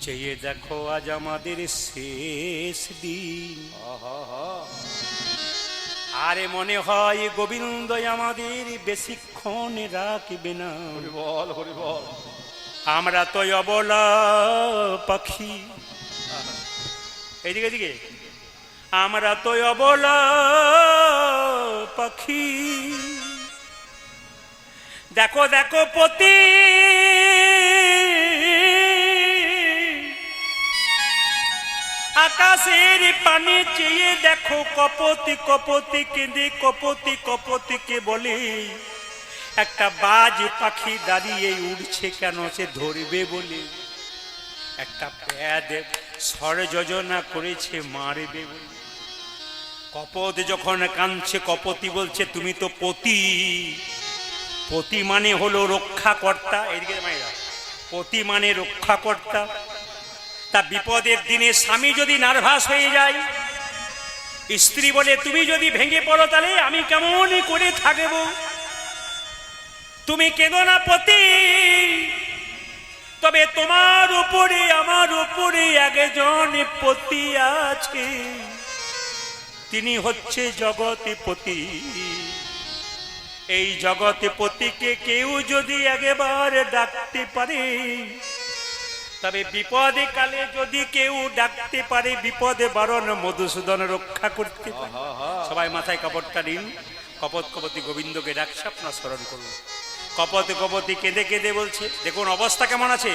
চেয়ে দেখো আজ আমাদের শেষ দিন। আরে মনে হয় গোবিন্দ আমাদের বেশিক্ষণ রাখবে না। বল হরি বল। আমরা তো অবলা পাখি, এইদিকে এদিকে, আমরা তো অবলা পাখি। দেখো দেখো পতি, আকাশের পানি চেয়ে দেখো কপতি কপতি কেঁদে কপতি কপতিকে বলে, একটা বাজ পাখি দাঁড়িয়ে উড়ছে কেন? সে ধরবে বলে। একটা ব্যাধ স্বর যোজনা করেছে মারবে বলে। কপত যখন কাঁদছে, কপতি বলছে, তুমি তো পতি। পতি মানে হলো রক্ষাকর্তা। এদিকে মায়েরা, পতি মানে রক্ষাকর্তা। তা বিপদের দিনে স্বামী যদি নার্ভাস হয়ে যায়, স্ত্রী বলে, তুমি যদি ভেঙে পড়ো তাহলে আমি কেমন করে থাকবো? তুমি কেঁদো না পতি, তবে তোমার উপরে আমার উপরে একজন পতি আছে, তিনি হচ্ছে জগৎপতি। এই জগৎপতিকে কেউ যদি একবার ডাকতে পারে, তবে বিপদে কালে যদি কেউ ডাকতে পারে, বিপদে বারণ মধুসূদন রক্ষা করতে পারে। সবাই মাথায় কাপড়টা দিন। কপত কপতি গোবিন্দকে ডাকছে, আপনার স্মরণ করুন। কপত কপতি কেঁদে কেঁদে বলছে, দেখুন অবস্থা কেমন আছে।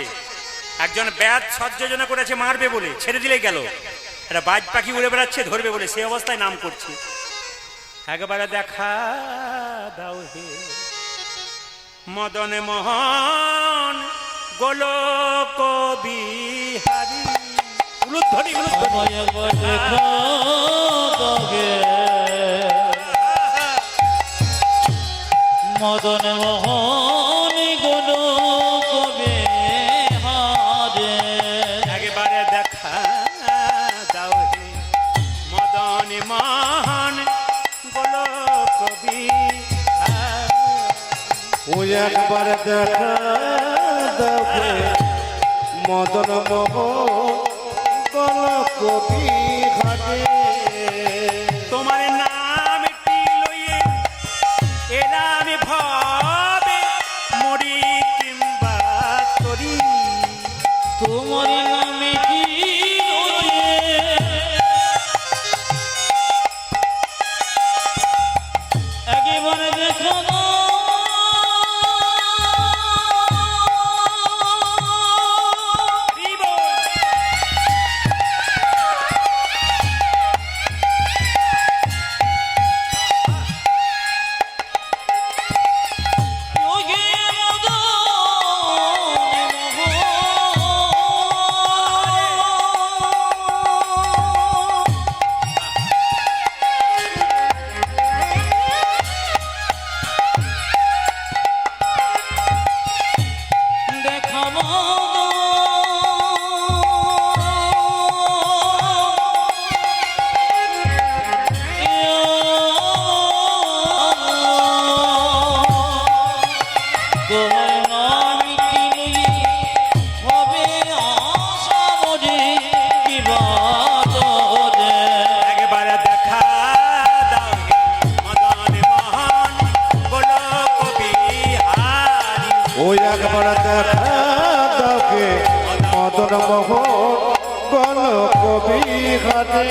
একজন ব্যাধ সহ্যজনা করেছে মারবে বলে, ছেড়ে দিলে গেল। একটা বাজ পাখি উড়ে বেড়াচ্ছে ধরবে বলে, সে অবস্থায় নাম করছে। একবারে দেখা দাও হে মদন মোহন গোলক বিহারী। উলুধ্বনি, উলুধ্বনি। আমায় একবার দেখা দাগে মদন মোহন গোলক বিহারে। একেবারে দেখা দাও হে মদন মোহন গোলক বিহারী। ওই একবার দেখা দেখে মদন মোহন কবি ঘাটে। তোমার নামটি লইয়ে এলাম ভাবে মরি কিংবা তরি। তোমার নামে কি রয়ে একেবারে দেখা একবারে দেখা দাও হে মদন মোহন গোলক বিহারী। ওই একবার দেখা দেখে মদন মোহন কবি ঘাটে।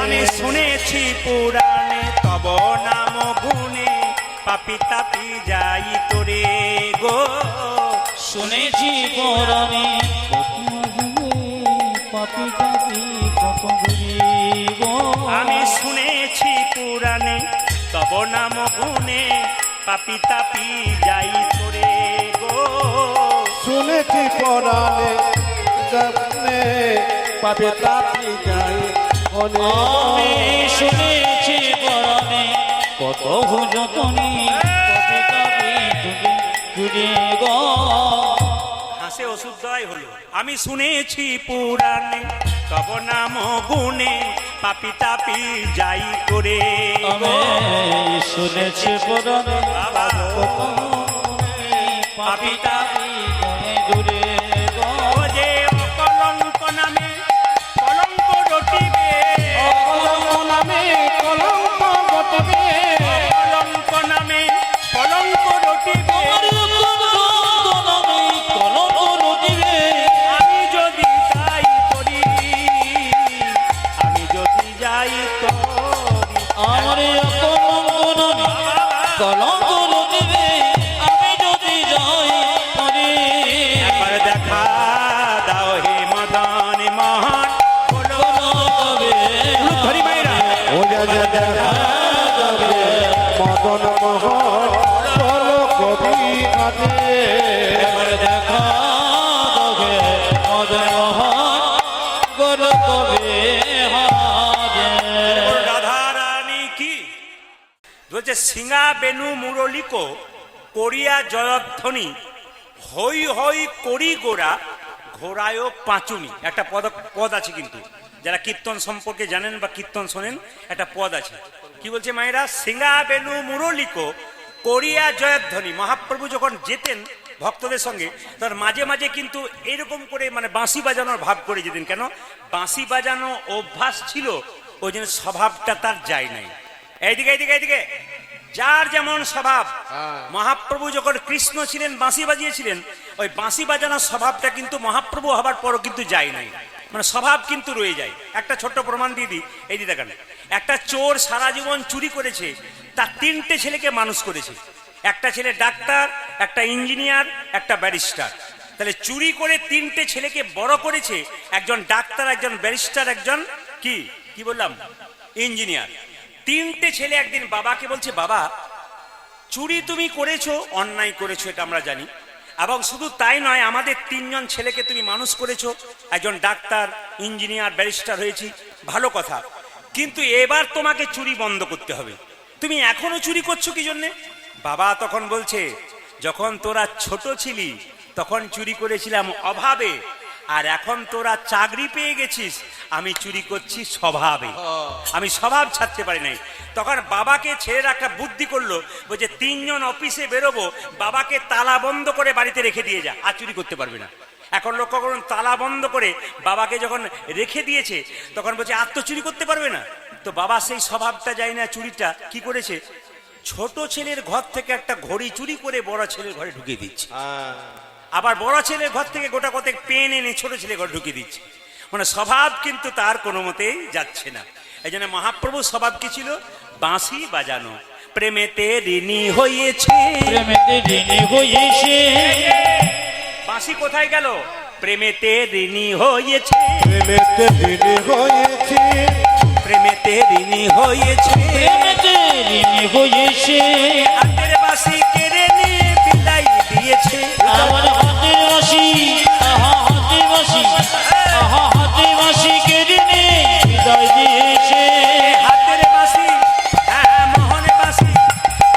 আমি শুনেছি পুরাণে তব নাম গুণে পাপি তাপি যাই তোরে গো। শুনেছি কোরআনে পাপি পাপি কত ঘুরিব। আমি শুনেছি পুরাণে তব নাম গুণে পাপি তাপি যাই তোরে গো। শুনেছি পরাণে দেখনে পাবে তাপি যাই আমি শুনেছি কোরআনে কত যতনি পাপি পাপি ঘুরে গো। হাসে অশুদ্ধই হলো। আমি শুনেছি পুরাণে তব নাম গুণে পাপি তাপি যাই তোরে গো। আমি শুনেছি কোরআনে বাবা পাপি পাপি ঘুরে গো। ও যে অকলঙ্ক নামে কলঙ্ক রটিবে, কলঙ্ক নামে কলঙ্ক ঘটবে। কলঙ্ক নামে কলঙ্ক রটিবে। আমি যদি যাই করি, আমি যদি যাই করি। একবার দেখা দাও হে মদন মোহন ধরি মাইরা। ও যে দেখা দেখে মদন মোহন কবি ঘাটে। রাধা রানী কি বলছে, সিঙ্গা বেনু মুরলিকো করিয়া জয়ধ্বনি হই হই করি গোড়া ঘোড়ায় পাঁচুনি। একটা পদ আছে কিন্তু, যারা কীর্তন সম্পর্কে জানেন বা কীর্তন শোনেন, একটা পদ আছে। কি বলছে মায়েরা, সিঙ্গা বেনু মুরলিকো করিয়া জয়ধ্বনি। মহাপ্রভু যখন যেতেন ভক্তদের সঙ্গে, তার মাঝে মাঝে কিন্তু এরকম করে মানে বাঁশি বাজানোর ভাব করে যেতেন। কেন? বাঁশি বাজানো অভ্যাস ছিল, ওই জন্য স্বভাবটা তার যায় নাই। এইদিকে এইদিকে এইদিকে, যার যেমন স্বভাব। মহাপ্রভু যখন কৃষ্ণ ছিলেন বাঁশি বাজিয়েছিলেন, ওই বাঁশি বাজানোর স্বভাবটা কিন্তু মহাপ্রভু হবার পরও কিন্তু যায় নাই, মানে স্বভাব কিন্তু রয়ে যায়। একটা ছোট্ট প্রমাণ দিয়ে দিই, এই দিকে দেখেন। একটা চোর সারা জীবন চুরি করেছে, তার 3টে ছেলেকে মানুষ করেছে। একটা ছেলে ডাক্তার, একটা ইঞ্জিনিয়ার, একটা ব্যারিস্টার। তাহলে চুরি করে 3টে ছেলেকে বড় করেছে, একজন ডাক্তার, একজন ব্যারিস্টার, একজন কি কি বললাম ইঞ্জিনিয়ার। 3টে ছেলে একদিন বাবাকে বলছে, বাবা চুরি তুমি করেছো, অন্যায় করেছো, এটা আমরা জানি, এবং শুধু তাই নয়, আমাদের 3জন ছেলেকে তুমি মানুষ করেছো, একজন ডাক্তার, ইঞ্জিনিয়ার, ব্যারিস্টার হয়েছি, ভালো কথা, কিন্তু এবার তোমাকে চুরি বন্ধ করতে হবে। তুমি এখনো চুরি করছো কি জন্যে? বাবা তখন বলছে, যখন তোরা ছোট ছিলি তখন চুরি করেছিলাম অভাবে, আর এখন তোরা চাকরি পেয়ে গেছিস, আমি চুরি করছি স্বভাবে, আমি স্বভাব ছাড়তে পারি নাই। তখন বাবাকে ছেলেরা একটা বুদ্ধি করলো, বলছে 3জন অফিসে বেরোবো, বাবাকে তালা বন্ধ করে বাড়িতে রেখে দিয়ে যা, আর চুরি করতে পারবে না। এখন লক্ষ্য করুন, তালা বন্ধ করে বাবাকে যখন রেখে দিয়েছে, তখন বলছে আর তো চুরি করতে পারবে না। তো বাবা সেই স্বভাবটা যায় না, চুরিটা কি করেছে, ছোট ছেলের ঘর থেকে একটা ঘড়ি চুরি করে বড় ছেলের ঘরে ঢুকিয়ে দিচ্ছে, আবার বড় ছেলের ঘর থেকে গোটা কতক পেন এনে ছোট ছেলে ঘরে ঢুকিয়ে দিচ্ছে। মানে স্বভাব কিন্তু তার কোনো মতেই যাচ্ছে না। এই জন্য মহাপ্রভুর স্বভাব কি ছিল? বাঁশি বাজানো। প্রেমেতে ঋণী হয়েছে, প্রেমেতে ঋণী হয়েছে, বাঁশি কোথায় গেল? প্রেমেতে ঋণী হয়েছে, প্রেমেতে ঋণী হয়েছি, প্রেমেতে ঋণী হয়েছে, প্রেমেতে ঋণী হয়েছে, হাতের বাঁশি কেড়ে নিয়ে বিদায় দিয়েছে। আমার হাতের বাঁশি, আহা হাতের বাঁশি, আহা হাতের বাঁশি কেড়ে নিয়ে বিদায় দিয়েছে। হাতের বাঁশি, হ্যাঁ মোহন বাঁশি,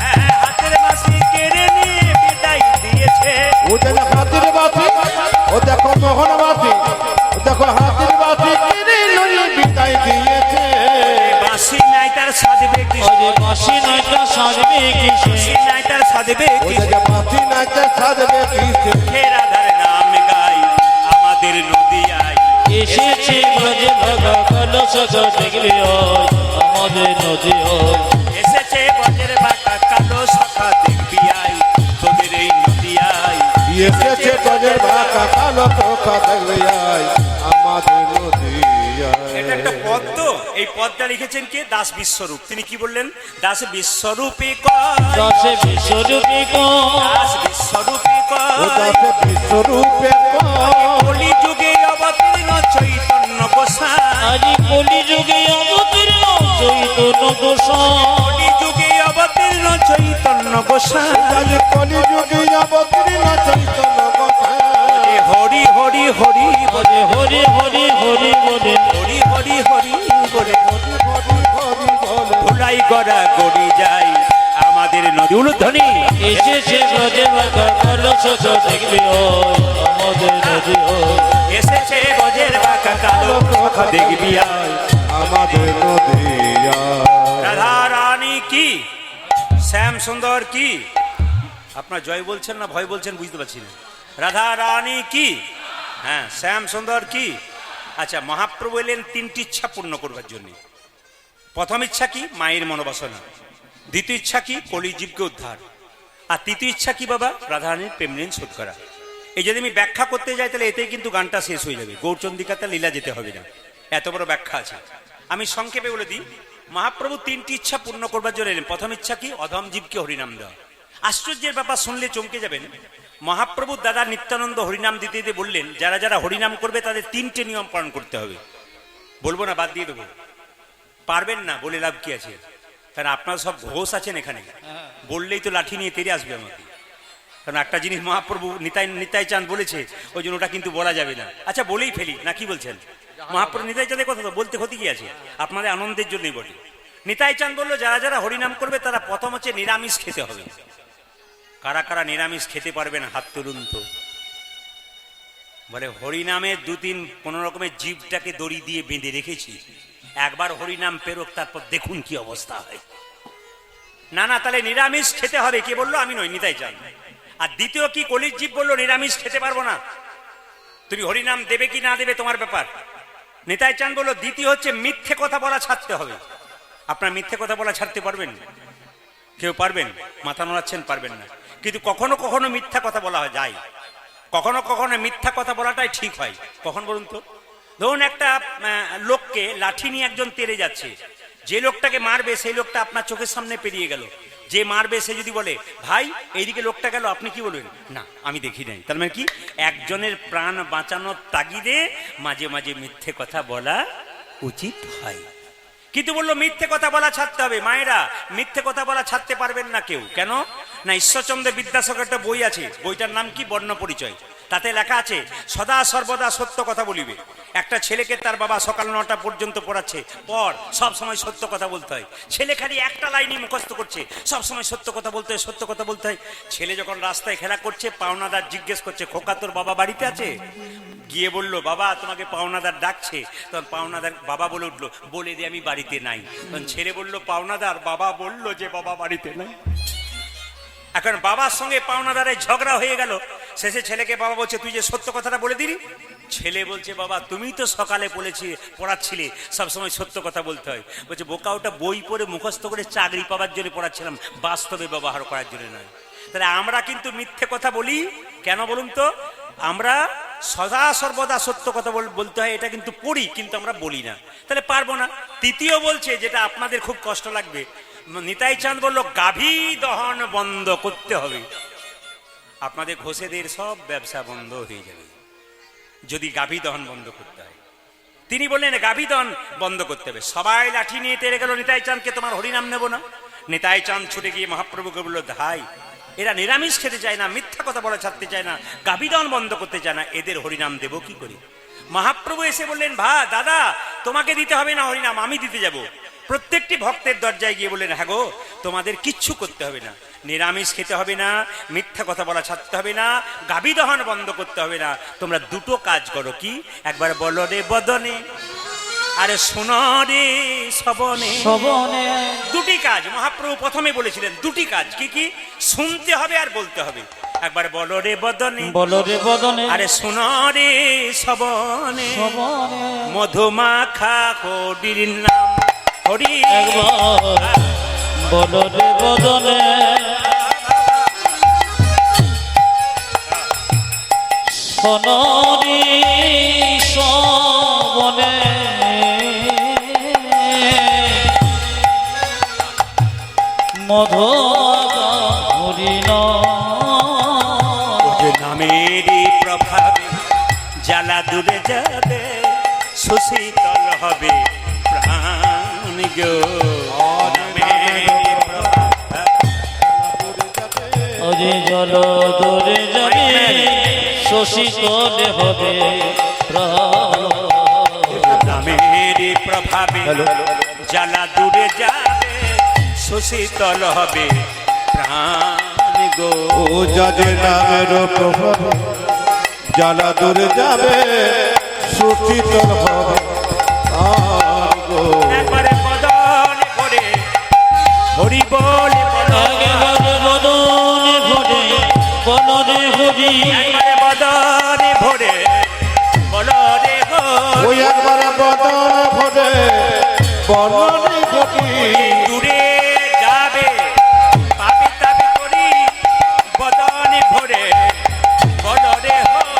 হ্যাঁ হাতের বাঁশি কেড়ে নিয়ে বিদায় দিয়েছে। ও দেখো হাতির বাতি, ও দেখো মোহন বাতি, ও দেখো হাতির বাতি কিনে লই বিদায় দিয়েছে। বাঁশি নাই তার সাজবে কি, ওরে বাঁশি নয়টা সাজবে কিসে, বাঁশি নাই তার সাজবে ও কি, দেখো বাতি নাচে সাজবে কিসে। হে রাধার নাম গাই আমাদের নদিয়ায়। এসেছে ব্রজে ভাগা কালো সাজা দেখলে হয় আমাদের নদী হয়। এসেছে বজের বাঁকা কালো শাখা দেখবি আই তোদের এই নদিয়ায়। এসেছে তোদের ভাকা কালো পোকা দেখবে আয় আমাদের এটা একটা নদিয়ায়। পদ্ম। এই পদটা লিখেছেন কে? দাস বিশ্বরূপ। তিনি কি বললেন? দাস বিশ্বরূপে কয়, দাসে বিশ্বরূপী দাস বিশ্বরূপে ও কয়, দাসে বিশ্বরূপে কলি যুগে অবতীর্ণ চৈতন্য গোসাই, আজ কলি যুগে অবতীর্ণ চৈতন্য গোসাই। কলি যুগে অবতীর্ণ চৈতন্য গোসাই। কলি যুগে অবতীর্ণ চৈতন্য গোসাই। হরি হরি হরি বলে, বলে হরি হরি হরি বলে, হরি হরি হরি বলে, হরি হরি হরি বলে। ধুলাই গড়া গড়ি যাই আমাদের নদী উলুধ্বনি। এসেছে ব্রজে ভাগা কালো সাজা দেখলে হয় আমাদের নদী হয়। এসেছে বজের বাঁকা কালো চোখা দেখবি আয়। আমাদের নদিয়ায়। রাধা রানী কি, শ্যাম সুন্দর কি, আপনার জয় বলছেন না ভয় বলছেন বুঝতে পারছি না। রাধা রানী কি, হ্যাঁ শ্যাম সুন্দর কি। আচ্ছা, মহাপ্রভু এলেন 3টি ইচ্ছা পূর্ণ করবার জন্য। প্রথম ইচ্ছা কি? মায়ের মনোবাসনা। দ্বিতীয় ইচ্ছা কি? কলিজীবকে উদ্ধার। আর তৃতীয় ইচ্ছা কি বাবা? রাধারানীর প্রেম ঋণ শোধ করা। এই যদি আমি ব্যাখ্যা করতে যাই তাহলে এতেই কিন্তু গানটা শেষ হয়ে যাবে, গৌরচন্দিকাতে লীলা যেতে হবে না, এত বড় ব্যাখ্যা আছে। আমি সংক্ষেপে বলে দিই, মহাপ্রভু 3টি ইচ্ছা পূর্ণ করবার জন্য এলেন। প্রথম ইচ্ছা কি? অধম জীবকে হরিনাম দেওয়া। আশ্চর্যের ব্যাপার, শুনলে চমকে যাবেন। মহাপ্রভু দাদা নিত্যানন্দ হরিনাম দিতে দিতে বললেন, যারা যারা হরিনাম করবে তাদের 3টে নিয়ম পালন করতে হবে। বলবো না, বাদ দিয়ে দেবো? পারবেন না বলে লাভ কি আছে? কারণ আপনারা সব ঘোষ আছেন এখানে, বললেই তো লাঠি নিয়ে তেড়ে আসবে আমাকে। কারণ একটা জিনিস মহাপ্রভু নিতাই চাঁদ বলেছে, ওই জন্য ওটা কিন্তু বলা যাবে না। আচ্ছা বলেই ফেলি না, কি বলছেন? মহাপ্রভু নিতাই চাঁদের কথা তো বলতে ক্ষতি কি আছে? আপনাদের আনন্দের জন্যই বলি। নিতাই চাঁদ বললো, যারা যারা হরিনাম করবে তারা প্রথম হচ্ছে নিরামিষ খেতে হবে। কারা কারা নিরামিষ খেতে পারবেন হাত তুলুন তো। বলে হরিনামে 2-3 কোনো রকমের জীবটাকে দড়ি দিয়ে বেঁধে রেখেছি, একবার হরিনাম পেরোক, তারপর দেখুন কি অবস্থা হয়। না না, তাহলে নিরামিষ খেতে হবে। কে বললো? আমি নই, নিতাই চাঁদ। আর দ্বিতীয় কি? কলির জীব বললো নিরামিষ খেতে পারবো না, তুমি হরিনাম দেবে কি না দেবে তোমার ব্যাপার। নিতাই চাঁদ বললো দ্বিতীয় হচ্ছে মিথ্যে কথা বলা ছাড়তে হবে। আপনার মিথ্যে কথা বলা ছাড়তে পারবেন? কেউ পারবেন? মাথা নোড়াচ্ছেন, পারবেন না। কিন্তু কখনো কখনো মিথ্যা কথা বলা যায়, কখনো কখনো মিথ্যা কথা বলাটাই ঠিক হয়। কখন বলুন তো? ধরুন একটা লোককে লাঠি নিয়ে একজন তেড়ে যাচ্ছে, যে লোকটাকে মারবে সেই লোকটা আপনার চোখের সামনে পেরিয়ে গেল, যে মারবে সে যদি বলে ভাই এইদিকে লোকটা গেল, আপনি কি বলবেন? না আমি দেখি নাই। তার মানে কি, একজনের প্রাণ বাঁচানোর তাগিদে মাঝে মাঝে মিথ্যে কথা বলা উচিত হয়। কিন্তু বললো মিথ্যে কথা বলা ছাড়তে হবে। মায়েরা, মিথ্যে কথা বলা ছাড়তে পারবেন না কেউ। কেন না, ঈশ্বরচন্দ্র বিদ্যাসাগর একটা বই আছে, বইটার নাম কি, বর্ণ পরিচয়। তাতে লেখা আছে সদা সর্বদা সত্য কথা বলিবে। একটা ছেলেকে তার বাবা সকাল 9টা পর্যন্ত পড়াচ্ছে, পর সব সময় সত্য কথা বলতে হয়। ছেলে খালি একটা লাইনই মুখস্থ করছে, সব সময় সত্য কথা বলতে হয়, সত্য কথা বলতে হয়। ছেলে যখন রাস্তায় খেলা করছে, পাওনাদার জিজ্ঞেস করছে, খোকা তোর বাবা বাড়িতে আছে? গিয়ে বললো বাবা তোমাকে পাওনাদার ডাকছে। তখন পাওনাদার বাবা বলে উঠলো, বলে দে আমি বাড়িতে নাই। তখন ছেলে বললো, পাওনাদার বাবা বললো যে বাবা বাড়িতে নাই। এখন বাবার সঙ্গে পাওনাদারের ঝগড়া হয়ে গেল। শেষে ছেলেকে বাবা বলছে, তুই যে সত্য কথাটা বলে দিলি। ছেলে বলছে, বাবা তুমি তো সকালে পড়াচ্ছিলে সবসময় সত্য কথা বলতে হয়। বলছে, বোকা ওটা বই পড়ে মুখস্থ করে চাকরি পাওয়ার জন্য পড়াচ্ছিলাম, বাস্তবে ব্যবহার করার জন্য নয়। তাহলে আমরা কিন্তু মিথ্যে কথা বলি কেন বলুন তো? আমরা সদা সর্বদা সত্য কথা বলতে হয়, এটা কিন্তু পড়ি, কিন্তু আমরা বলি না। তাহলে পারবো না। তৃতীয় বলছে, যেটা আপনাদের খুব কষ্ট লাগবে, নিতাই চাঁদ বলল গাভী দহন বন্ধ করতে হবে। আপনাদের ঘোষেদের সব ব্যবসা বন্ধ হয়ে যাবে যদি গাভী দহন বন্ধ করতে হয়। তিনি বললেন গাভী দহন বন্ধ করতে হবে। সবাই লাঠি নিয়ে তেড়ে গেল নিতাই চাঁদকে, তোমার হরিনাম নেব না। নিতাই চাঁদ ছুটে গিয়ে মহাপ্রভুকে বলল, ভাই এরা নিরামিষ খেতে চায় না, মিথ্যা কথা বলা ছাড়তে চায় না, গাভী দহন বন্ধ করতে চায় না, এদের হরিনাম দেব কি করে? মহাপ্রভু এসে বললেন, দাদা তোমাকে দিতে হবে না হরিনাম, আমি দিতে যাব। প্রত্যেকটি ভক্তের দরজায় গিয়ে বললেন, হ্যাঁ গো তোমাদের কিচ্ছু করতে হবে না, নিরামিষ খেতে হবে না, মিথ্যা কথা বলা ছাড়তে হবে না, গাভী দহন বন্ধ করতে হবে না। তোমরা দুটো কাজ করো। কি? একবার বলো রে বদনে, আরে শোনো রে শ্রবণে। দুটি কাজ মহাপ্রভু প্রথমে বলেছিলেন, দুটি কাজ। কি কি? শুনতে হবে আর বলতে হবে। একবার বলো রে বদনে, আরে শোনো রে শ্রবণে। মধুমাখা হরির নাম হরি, বলো রে বদনে, শোনো রে শ্রবণে। মধু হরিণ নামেরই প্রভাবে জ্বালা দূরে যাবে, সুশীতল হবে প্রাণ গো। ওরে জল দূরে যাবে, শোষিতল হবে নামেরই প্রভাবে জ্বালা দূরে যাবে, সুশীতল হবে প্রাণ গো। ও যাদের নামের প্রভাবে জ্বালা দূরে যাবে, সুশীতল হবে প্রাণ গো। একবারে বদন করে হরি বলে বদনে ভরে, বনরে হরি। একবারে বদনে ভরে বলো রে হরি। ওই একবারে বদন ভরে বনরে ঘটি, দূরে যাবে পাপি তাপি করি, বদনে ভরে বলো রে হরি।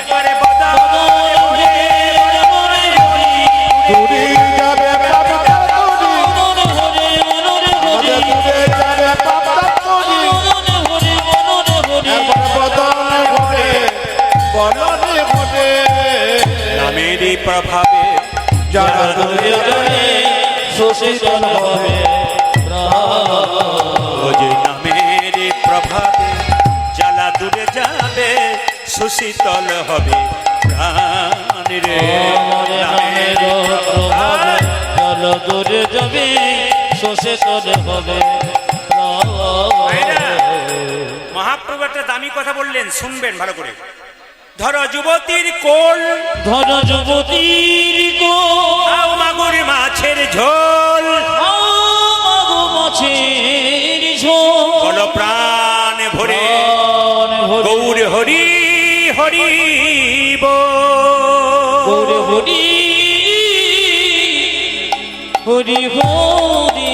একবারে বদনে ভরে দূরে যাবে পাপা করি, আমাদের দূরে যাবে পাপা করি। একবার বদন ভরে বনরে ঘটে, নামেরই প্রভাবে যারা দূরে যাবে শোষিতল হবে ও যে নামেরই প্রভাবে জ্বালা দূরে যাবে, সুশীতল হবে প্রাণ রে। নামের প্রভাবে জল দূরে যাবে, শোষিতল হবে মহাপ্রভু একটা দামি কথা বললেন, শুনবেন ভালো করে। ধরো যুবতীর কোল, ধর যুবতীর খাও মাগুর মাছের ঝোল, মাছের ঝোল বলো প্রাণ ভরে গৌর হরি হরি হরি হরি হরি হরি।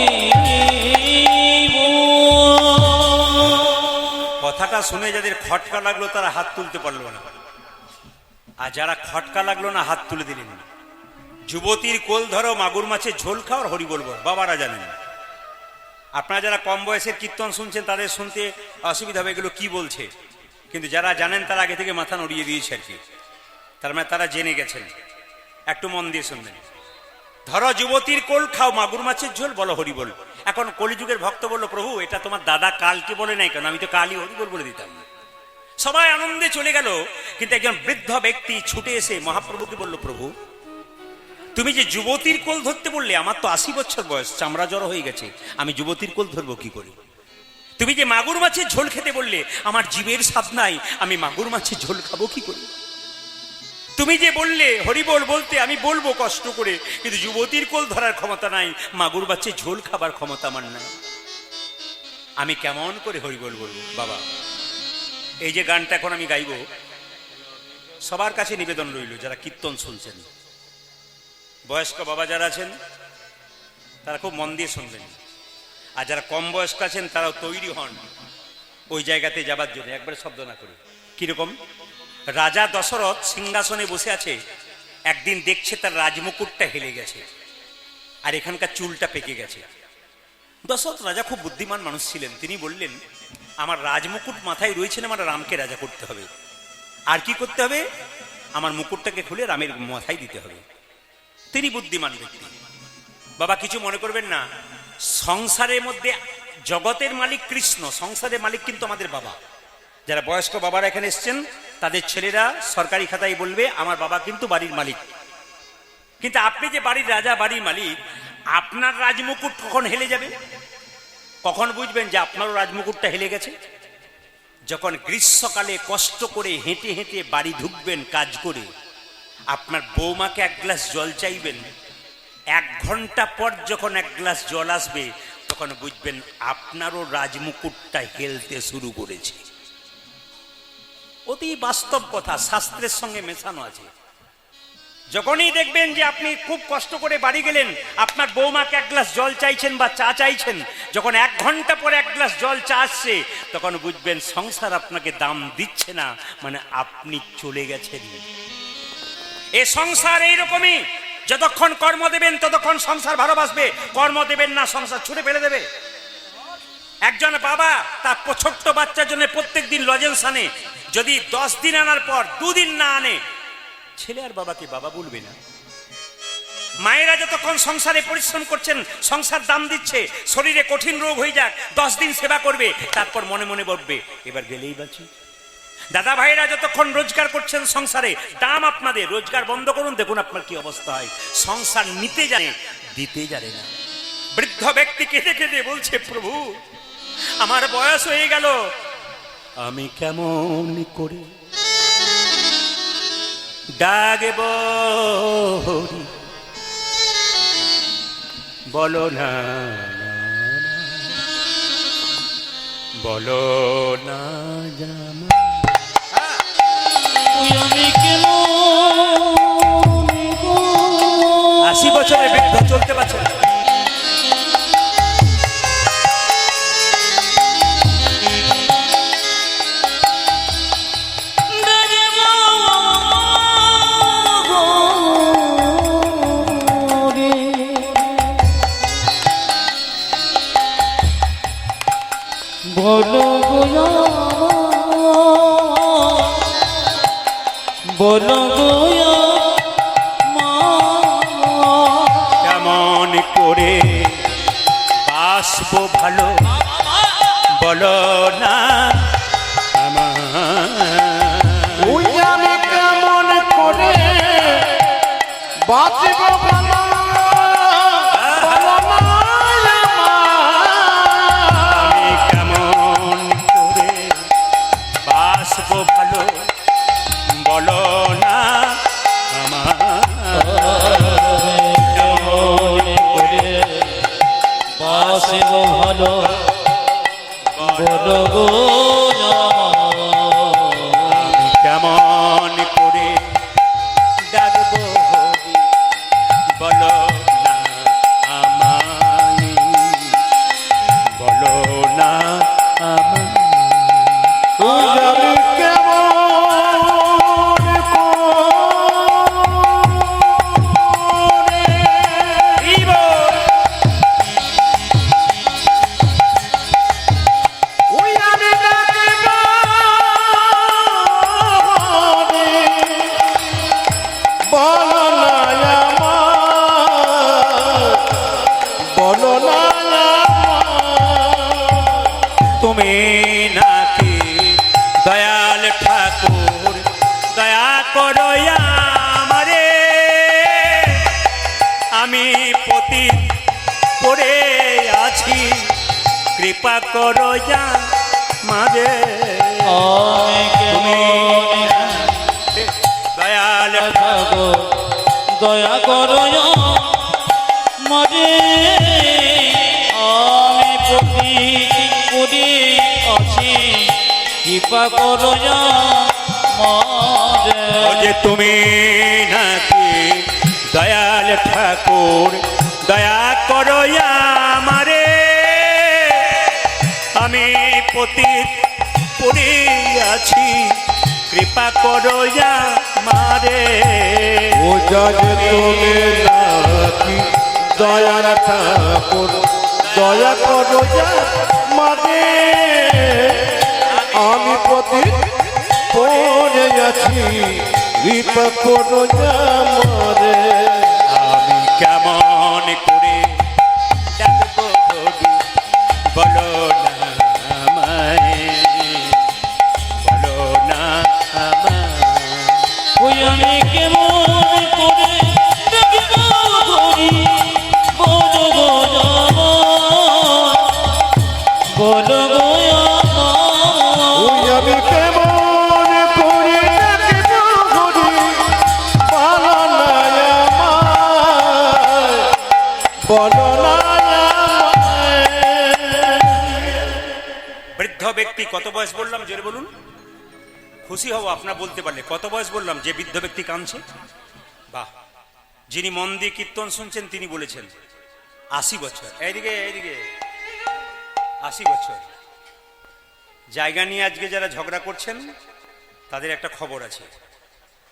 কথাটা শুনে যাদের খটকা লাগলো তারা হাত তুলতে পারলো না। আর যারা খটকা লাগলো না হাত তুলে দিলেন। যুবতীর কোল ধরো, মাগুর মাছের ঝোল খাও, আর হরি বলবো, বাবারা জানেন। আপনারা যারা কম বয়সের কীর্তন শুনছেন তাদের শুনতে অসুবিধা হবে এগুলো কি বলছে, কিন্তু যারা জানেন তারা আগে থেকে মাথা নড়িয়ে দিয়েছে আর কি, তার মানে তারা জেনে গেছেন। একটু মন দিয়ে শুনবেন। ধরো যুবতীর কোল খাও, মাগুর মাছের ঝোল, বলো হরি বল। এখন কলিযুগের ভক্ত বলল, প্রভু এটা তোমার দাদা কালকে বলে নাই কেন? আমি তো কালই হরি বল বলে দিতাম। সবাই আনন্দে চলে গেল, কিন্তু একজন বৃদ্ধ ব্যক্তি ছুটে এসে মহাপ্রভুকে বলল, প্রভু তুমি যে যুবতীর কোল ধরতে বললে, আমার তো 80 বছর বয়স, চামড়া জড়ো হয়ে গেছে, আমি যুবতীর কোল ধরবো কি করে? তুমি যে মাগুর মাছের ঝোল খেতে বললে, আমার জীবের স্বাদ নাই, আমি মাগুর মাছের ঝোল খাবো কি করে? তুমি যে বললে হরিবোল বলতে, আমি বলবো কষ্ট করে, কিন্তু যুবতীর কোল ধরার ক্ষমতা নাই, মাগুর মাছের ঝোল খাবার ক্ষমতা আমার নাই, আমি কেমন করে হরিবোল বলবো? বাবা এই যে গানটা এখন আমি গাইব, সবার কাছে নিবেদন রইল যারা কীর্তন শুনছেন, বয়স্ক বাবা যারা আছেন তারা খুব মন দিয়ে শুনবেন, আর যারা কম বয়স্ক আছেন তারাও তৈরি হন ওই জায়গাতে যাবার জন্য, একবারে শব্দ না করে। কিরকম? রাজা দশরথ সিংহাসনে বসে আছে, একদিন দেখছে তার রাজমুকুটটা হেলে গেছে আর এখানকার চুলটা পেকে গেছে। দশরথ রাজা খুব বুদ্ধিমান মানুষ ছিলেন, তিনি বললেন, আমার রাজমুকুট মাথায় রয়েছে না, আমার রামকে রাজা করতে হবে, আর কি করতে হবে? আমার মুকুটটাকে খুলে রামের মাথায় দিতে হবে। তিনি বুদ্ধিমান ব্যক্তি। বাবা কিছু মনে করবেন না, সংসারের মধ্যে জগতের মালিক কৃষ্ণ, সংসারের মালিক কিন্তু আমাদের বাবা। যারা বয়স্ক বাবারা এখানে এসছেন তাদের ছেলেরা সরকারি খাতায় বলবে, আমার বাবা কিন্তু বাড়ির মালিক। কিন্তু আপনি যে বাড়ির রাজা, বাড়ির মালিক, আপনার রাজমুকুট কখন হেলে যাবে? কখন বুঝবেন যে আপনারও রাজমুকুটটা হেলে গেছে? যখন গ্রীষ্মকালে কষ্ট করে হেঁটে হেঁটে বাড়ি ঢুকবেন কাজ করে, আপনার বৌমাকে এক গ্লাস জল চাইবেন, 1 ঘন্টা পর যখন 1 গ্লাস জল আসবে, তখন বুঝবেন আপনারও রাজমুকুটটা হেলতে শুরু করেছে। অতি বাস্তব কথা, শাস্ত্রের সঙ্গে মেশানো আছে। যখনই দেখবেন যে আপনি খুব কষ্ট করে বাড়ি গেলেন, আপনার বৌমাকে 1 গ্লাস জল চাইছেন বা চা চাইছেন, যখন 1 ঘন্টা পরে 1 গ্লাস জল চা আসছে, তখন বুঝবেন সংসার আপনাকে দাম দিচ্ছে না, মানে আপনি চলে গেছেন। এ সংসার এইরকমই, যতক্ষণ কর্ম দেবেন ততক্ষণ সংসার ভালোবাসবে, কর্ম দেবেন না সংসার ছুড়ে ফেলে দেবে। একজন বাবা তার ছোট্ট বাচ্চার জন্য প্রত্যেক দিন লজেন্স আনে, যদি 10 দিন আনার পর 2 দিন না আনে, ছেলে আর বাবাকে বাবা বলবে না। মায়েরা যতক্ষণ সংসারে পরিশ্রম করছেন, সংসার দাম দিচ্ছে, শরীরে কঠিন রোগ হয়ে যাক, 10 দিন সেবা করবে, তারপর মনে মনে বলবে এবার গেলেই বাঁচি। দাদা ভাইরা যতক্ষণ রোজগার করছেন সংসারে, দাম আপনাদের, রোজগার বন্ধ করুন, দেখুন আপনার কি অবস্থা হয়। সংসার নিতে জানে, দিতে জানে না। বৃদ্ধ ব্যক্তি কেঁদে কেঁদে বলছে, প্রভু আমার বয়স হয়ে গেল, আমি কেমন করে ডাকব হরি, বলো না বলো না জামা। আমি কেমন 80 বছরের বৃদ্ধ চলতে পারছে না। বলো গোয়া, বলো গোয়া মা, কেমন করে বাসবো ভালো, বলো না আমার। ওই আমি কেমন করে বাঁচব ভালো, বলো না আমি কেমন করে বাসবো ভালো, বলো না কেমন করে বাসব ভালো, বলো গোয়া আমি কেমন করে ডাকবো হরি, বলো না আমায়, বলো না আমায়। ওই আমি কেমন করে আমি পতি পড়ে আছি, কৃপা করো যা মাঝে আমি কেমন দয়াল থাকো, দয়া করো মাঝে আমি প্রতি করে আছি, কৃপা করো মাঝে। ও যে তুমি নাকি দয়াল ঠাকুর, দয়া করো আমারে, আমি পতিত পড়ে আছি, কৃপা করো আমারে। ও জজ তুমি নাকি দয়ার ঠাকুর, দয়া করো যা মাঝে আমি প্রতি পড়ে আছি, কৃপা করো যা মারে। আমি কেমন করে ডাকবো ভগি, বলো না আমায়, বলো না আমায়। ওই আমি কেমন করে ডাকবো হরি, বলো গো আমার, বলো গো আমার। ওই আমি কেমন করে ডাকবো হরি, বলো না আমায়, বলো না আমায়। বৃদ্ধ ব্যক্তি, কত বয়স বললাম জোরে বলুন, খুশি হব আপনার বলতে পারলে। কত বয়স বললাম যে বৃদ্ধ ব্যক্তি কাঁদছে? বাহ। যিনি মন দিয়ে কীর্তন শুনছেন তিনি বলেছেন 80 বছর। এইদিকে এইদিকে 80 বছর। জায়গা নিয়ে আজকে যারা ঝগড়া করছেন তাদের একটা খবর আছে,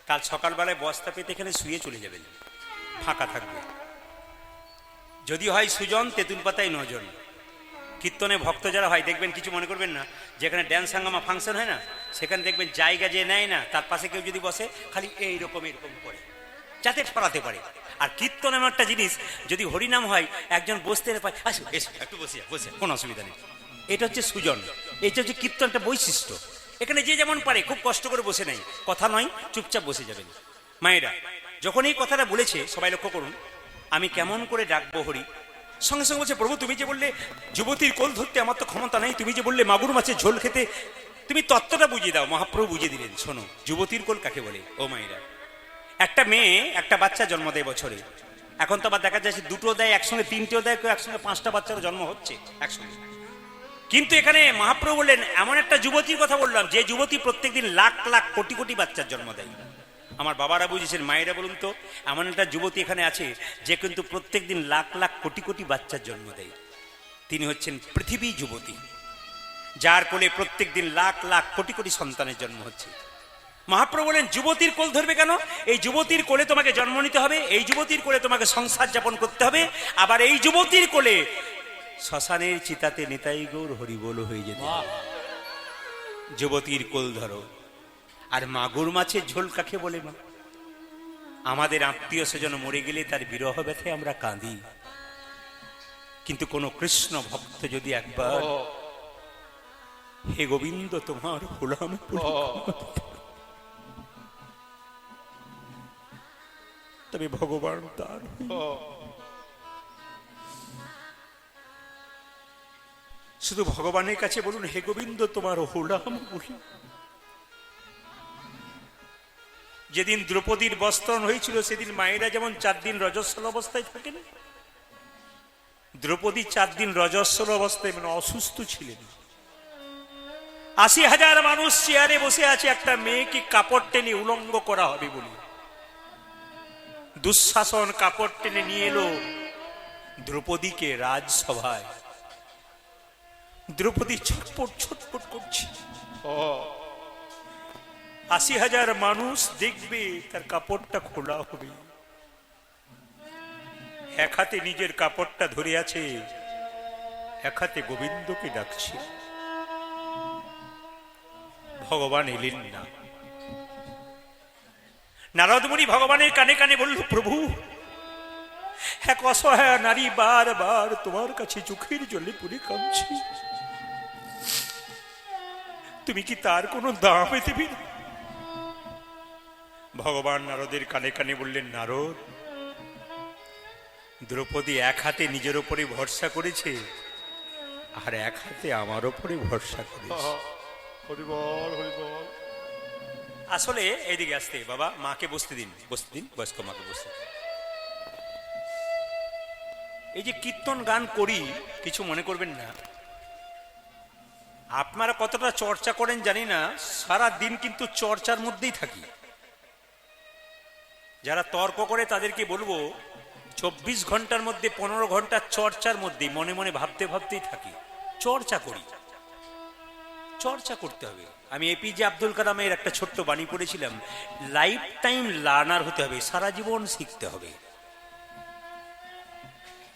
কাল সকালবেলায় বস্তা পেতে এখানে শুয়ে চলে যাবেন, ফাঁকা থাকবে। যদি হয় সুজন, তেঁতুল পাতায় 9 জন। কীর্তনে ভক্ত যারা হয় দেখবেন, কিছু মনে করবেন না, যেখানে ড্যান্স হাঙ্গামা ফাংশন হয় না, সেখানে দেখবেন জায়গা যে নেয় না, তার পাশে কেউ যদি বসে খালি এইরকম এরকম করে, যাতে ছড়াতে পারে। আর কীর্তন এমন একটা জিনিস, যদি হরিনাম হয় একজন বসতে পায়, আসো এসো একটু বসে বসে, কোনো অসুবিধা নেই। এটা হচ্ছে সুজন, এটা হচ্ছে কীর্তন একটা বৈশিষ্ট্য। এখানে যে যেমন পারে খুব কষ্ট করে বসে নেই, কথা নয়, চুপচাপ বসে যাবেন। মায়েরা যখন এই কথাটা বলেছে, সবাই লক্ষ্য করুন, আমি কেমন করে ডাকবো হরি, সঙ্গে সঙ্গে বলছে, প্রভু তুমি যে বললে যুবতীর কোল ধরতে আমার তো ক্ষমতা নেই, তুমি যে বললে মাগুর মাছের ঝোল খেতে, তুমি তত্ত্বটা বুঝিয়ে দাও। মহাপ্রভু বুঝিয়ে দিলেন, শোনো যুবতীর কোল কাকে বলে। ও মায়েরা, একটা মেয়ে একটা বাচ্চা জন্ম দেয় বছরে, এখন তো আবার দেখা যাচ্ছে দুটো দেয় একসঙ্গে, তিনটেও দেয়, কেউ একসঙ্গে 5টা বাচ্চারও জন্ম হচ্ছে একসঙ্গে। কিন্তু এখানে মহাপ্রভু বললেন এমন একটা যুবতীর কথা বললাম, যে যুবতী প্রত্যেকদিন লাখ লাখ কোটি কোটি বাচ্চার জন্ম দেয়। আমার বাবারা বুঝেছেন, মায়েরা বলুন তো, এমন একটা যুবতী এখানে আছে যে কিন্তু প্রত্যেকদিন লাখ লাখ কোটি কোটি বাচ্চার জন্ম দেয়। তিনি হচ্ছেন পৃথিবী যুবতী, যার কোলে প্রত্যেকদিন লাখ লাখ কোটি কোটি সন্তানের জন্ম হচ্ছে। মহাপ্রভু বলেন যুবতীর কোল ধরবে কেন? এই যুবতীর কোলে তোমাকে জন্ম নিতে হবে, এই যুবতীর কোলে তোমাকে সংসার যাপন করতে হবে, আবার এই যুবতীর কোলে শ্মশানের চিতাতে নিতাই গৌর হরিবোল হয়ে যেতে হবে। যুবতীর কোল ধরো। আর মাগুর মাছের ঝোল কাকে বলে? মা, আমাদের আত্মীয় স্বজন মরে গেলে তার বিরহ ব্যথায় আমরা কাঁদি, কিন্তু কোন কৃষ্ণ ভক্ত যদি একবার হে গোবিন্দ তোমার হলাম, তবে ভগবান তার শুধু ভগবানের কাছে বলুন, হে গোবিন্দ তোমার হলাম বলি। যেদিন দ্রৌপদীর বস্ত্রণ হয়েছিল, সেদিন মায়েরা যেমন 4 দিন রজস্বল অবস্থায় থাকেন, দ্রৌপদী 4 দিন রজস্বল অবস্থায়, মানে অসুস্থ ছিলেন। 80,000 মানুষ চেয়ারে বসে আছে, একটা মেয়েকে কাপড় টেনে উলঙ্গ করা হবে বলে দুঃশাসন কাপড় টেনে নিয়ে এলো দ্রৌপদীকে রাজসভায়। দ্রৌপদী ছটপট ছটপট করছে। 80,000 মানুষ দেখবে, তার কাপড়টা খোলা হবে। এক হাতে নিজের কাপড়টা ধরে আছে, এক হাতে গোবিন্দকে ডাকছে। ভগবান এলেন না। নারদমুনি ভগবানের কানে কানে বলল, প্রভু এক অসহায় নারী বারবার তোমার কাছে চোখের জলে পড়ে কাঁদছে, তুমি কি তার কোনো দাম দেবে না? ভগবান নারদের কানে কানে বললেন, নারদ দ্রৌপদী এক হাতে নিজের ওপরে ভরসা করেছে, আর এক হাতে আমার ওপরে ভরসা করেছে। হরিবল হরিবল। আসলে এইদিকে আসতে বাবা, মাকে বসতে দিন, বসতে দিন, বয়স্ক মাকে বসতে দিন। এই যে কীর্তন গান করি, কিছু মনে করবেন না, আপনারা কতটা চর্চা করেন জানি না, সারা দিন কিন্তু চর্চার মধ্যেই থাকি। যারা তর্ক করে তাদেরকে বলবো 24 ঘন্টার মধ্যে 15 ঘন্টা চর্চার মধ্যেই মনে মনে ভাবতে ভাবতেই থাকি। চর্চা করি, চর্চা করতে হবে। আমি এপিজে আব্দুল কালামের একটা ছোট্ট বাণী পড়েছিলাম, লাইফ টাইম লার্নার হতে হবে, সারা জীবন শিখতে হবে।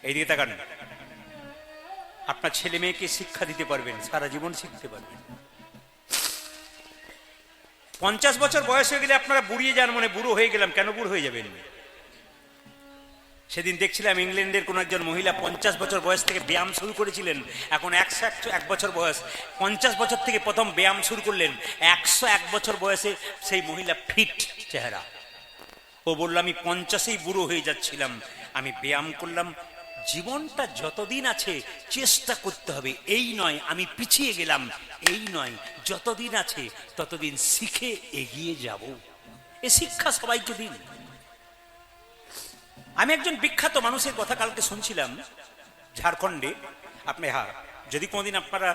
এইদিকে তাকান, আপনার ছেলে মেয়েকে শিক্ষা দিতে পারবেন, সারা জীবন শিখতে পারবেন। 50 বছর বয়স হয়ে গেলে আপনারা বুড়িয়ে যান, মানে বুড়ো হয়ে গেলাম, কেন বুড়ো হয়ে যাবেন? সেদিন দেখছিলাম ইংল্যান্ডের কোন একজন মহিলা 50 বছর বয়স থেকে ব্যায়াম শুরু করেছিলেন, এখন 101 বছর বয়স, 50 বছর থেকে প্রথম ব্যায়াম শুরু করলেন, 101 বছর বয়সে সেই মহিলা ফিট চেহারা। ও বলল, আমি 50-এই বুড়ো হয়ে যাচ্ছিলাম, আমি ব্যায়াম করলাম। জীবনটা যতদিন আছে চেষ্টা করতে হবে, এই নয় আমি পিছিয়ে গেলাম, এই নয়, যতদিন আছে ততদিন শিখে এগিয়ে যাব। এ শিক্ষা সবাইকে দিন। আমি একজন বিখ্যাত মানুষের কথা কালকে শুনছিলাম ঝাড়খণ্ডে। আপনি যদি কোনোদিন আপনারা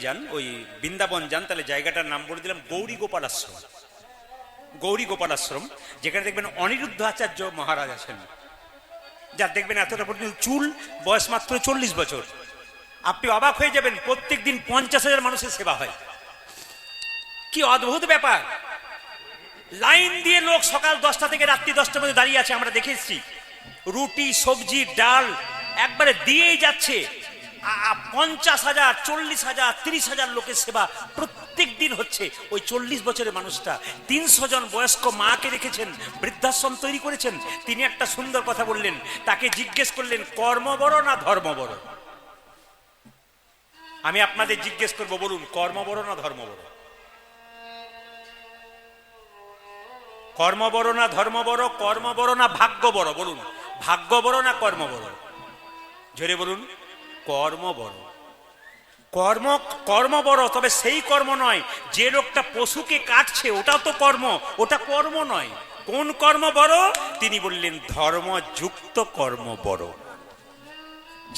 যান, ওই বৃন্দাবন যান, তাহলে জায়গাটার নাম বলে দিলাম গৌরী গোপাল আশ্রম। গৌরী গোপাল আশ্রম, যেখানে দেখবেন অনিরুদ্ধ আচার্য মহারাজ আছেন, যার দেখবেন এতটা পর্যন্ত চুল, বয়স মাত্র 40 বছর। আপনি অবাক হয়ে যাবেন, প্রত্যেক দিন 50,000 মানুষের সেবা হয়। কি অদ্ভুত ব্যাপার! লাইন দিয়ে লোক সকাল 10টা থেকে রাত্রি 10টার মধ্যে দাঁড়িয়ে আছে, আমরা দেখে এসেছি। রুটি, সবজি, ডাল একবারে দিয়েই যাচ্ছে। 50,000, 40,000, 30,000 লোকের সেবা প্রত্যেক দিন হচ্ছে। ওই 40 বছরের মানুষটা 300 জন বয়স্ক মাকে রেখেছেন, বৃদ্ধাশ্রম তৈরি করেছেন। তিনি একটা সুন্দর কথা বললেন, তাকে জিজ্ঞেস করলেন, কর্ম বড় না ধর্ম বড়? আমি আপনাদের জিজ্ঞেস করবো, বলুন, কর্ম বড় না ধর্ম বড়? কর্ম বড় না ধর্ম বড়? কর্ম বড় না ভাগ্য বড়? বলুন, ভাগ্য বড় না কর্ম বড়? জোরে বলুন। কর্ম বড়। কর্ম বড়, তবে সেই কর্ম নয় যে লোকটা পশুকে কাটছে, ওটা তো কর্ম, ওটা কর্ম নয়। কোন কর্ম বড়? তিনি বললেন, ধর্মযুক্ত কর্ম বড়।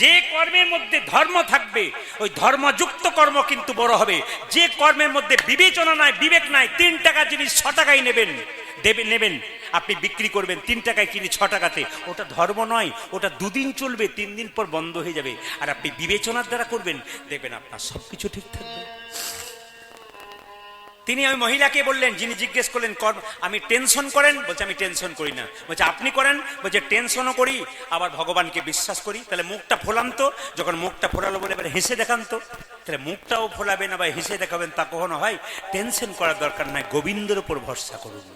যে কর্মের মধ্যে ধর্ম থাকবে, ওই ধর্মযুক্ত কর্ম কিন্তু বড় হবে। যে কর্মের মধ্যে বিবেচনা নাই, বিবেক নাই, 3 টাকা জিনিস 6 টাকায় নেবেন, নেবেন, আপনি বিক্রি করবেন 3 টাকায় কিনে 6 টাকাতে, ওটা ধর্ম নয়। ওটা 2 দিন চলবে, 3 দিন পর বন্ধ হয়ে যাবে। আর আপনি বিবেচনার দ্বারা করবেন, দেখবেন আপনার সবকিছু ঠিক থাকবে। তিনি ওই মহিলাকে বললেন, যিনি জিজ্ঞেস করলেন, আমি টেনশন করেন? বলছে, আমি টেনশন করি না। বলছে, আপনি করেন? বলছে, টেনশনও করি, আবার ভগবানকে বিশ্বাস করি। তাহলে মুখটা ফোলান তো। যখন মুখটা ফোলালো বলে এবার হেসে দেখান তো। তাহলে মুখটাও ফোলাবেন, আবার হেসে দেখাবেন, তা কখনো হয়? টেনশন করার দরকার নাই, গোবিন্দের উপর ভরসা করুন।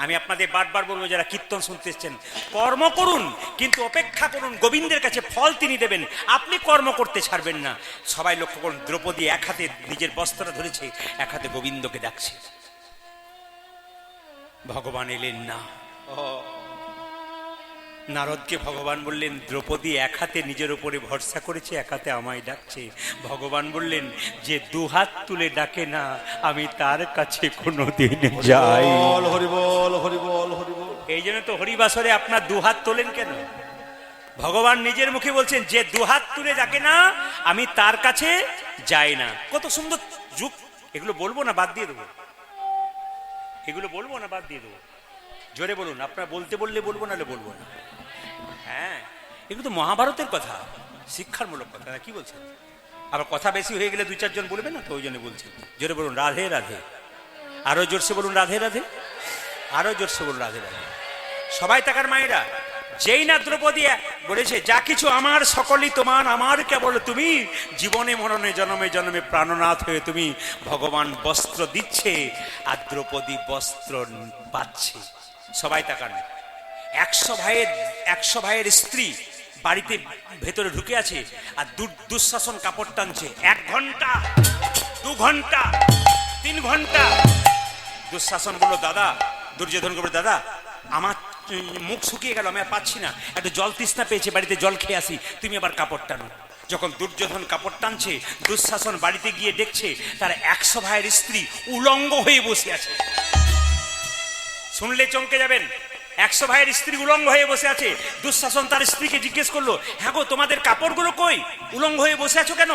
আমি আপনাদের বারবার বলবো, যারা কীর্তন শুনতে এসছেন, কর্ম করুন, কিন্তু অপেক্ষা করুন, গোবিন্দের কাছে ফল তিনি দেবেন। আপনি কর্ম করতে ছাড়বেন না। সবাই লক্ষ্য করুন, দ্রৌপদী এক হাতে নিজের বস্ত্রটা ধরেছে, এক হাতে গোবিন্দকে ডাকছে। ভগবান এলেন না। নারদকে ভগবান বললেন, দ্রৌপদী এক হাতে নিজের উপরে ভরসা করেছে, এক হাতে আমায় ডাকছে। ভগবান বললেন, যে 2 হাত তুলে ডাকে না, আমি তার কাছে কোনোদিন যাই। হরিবল হরিবল হরিবল। এই জন্য তো হরিবাসরে আপনার 2 হাত তোলেন কেন? ভগবান নিজের মুখে বলছেন, যে 2 হাত তুলে ডাকে না, আমি তার কাছে যাই না। কত সুন্দর যুগ! এগুলো বলবো না বাদ দিয়ে দেবো? এগুলো বলবো না বাদ দিয়ে দেবো? জোরে বলুন। আপনারা বলতে বললে বলবো, নাহলে বলবো না। হ্যাঁ, এগুলো তো মহাভারতের কথা, শিক্ষামূলক কথা। কি বলছেন? আবার কথা বেশি হয়ে গেলে 2-4 জন বলবে না তো, ওই জন্য বলছেন। জোরে বলুন, রাধে রাধে। আরো জোরসে বলুন, রাধে রাধে। আরো জোরসে বলুন, রাধে রাধে। সবাই তাকার মায়েরা, যেই না দ্রৌপদী বলেছে, যা কিছু আমার সকলই তোমার, আমার কেবল তুমি, জীবনে মরণে জন্মে জন্মে প্রাণনাথ হয়ে তুমি। ভগবান বস্ত্র দিচ্ছে, আর দ্রৌপদী বস্ত্র পাচ্ছে। সবাই তাকান। 100 ভাইয়ের স্ত্রী বাড়িতে ভেতরে ঢুকে আছে, আর দুঃশাসন কাপড় টানছে। 1 ঘন্টা, 2 ঘন্টা, 3 ঘন্টা। দুঃশাসন বলল, দাদা, দুর্যোধন বলল, দাদা, আমার মুখ শুকিয়ে গেল, আমি আর পাচ্ছি না, একটু জল তৃষ্ণা পেয়েছে, বাড়িতে জল খেয়ে আসি, তুমি আবার কাপড় টানো। যখন দুর্যোধন কাপড় টানছে, দুঃশাসন বাড়িতে গিয়ে দেখছে তার 100 ভাইয়ের স্ত্রী উলঙ্গ হয়ে বসে আছে। শুনলে চমকে যাবেন, 100 ভাইয়ের স্ত্রী উলঙ্গ হয়ে বসে আছে। দুঃশাসন তার স্ত্রীকে জিজ্ঞেস করলো, হ্যাঁ গো, তোমাদের কাপড়গুলো কই, উলঙ্গ হয়ে বসে আছো কেন?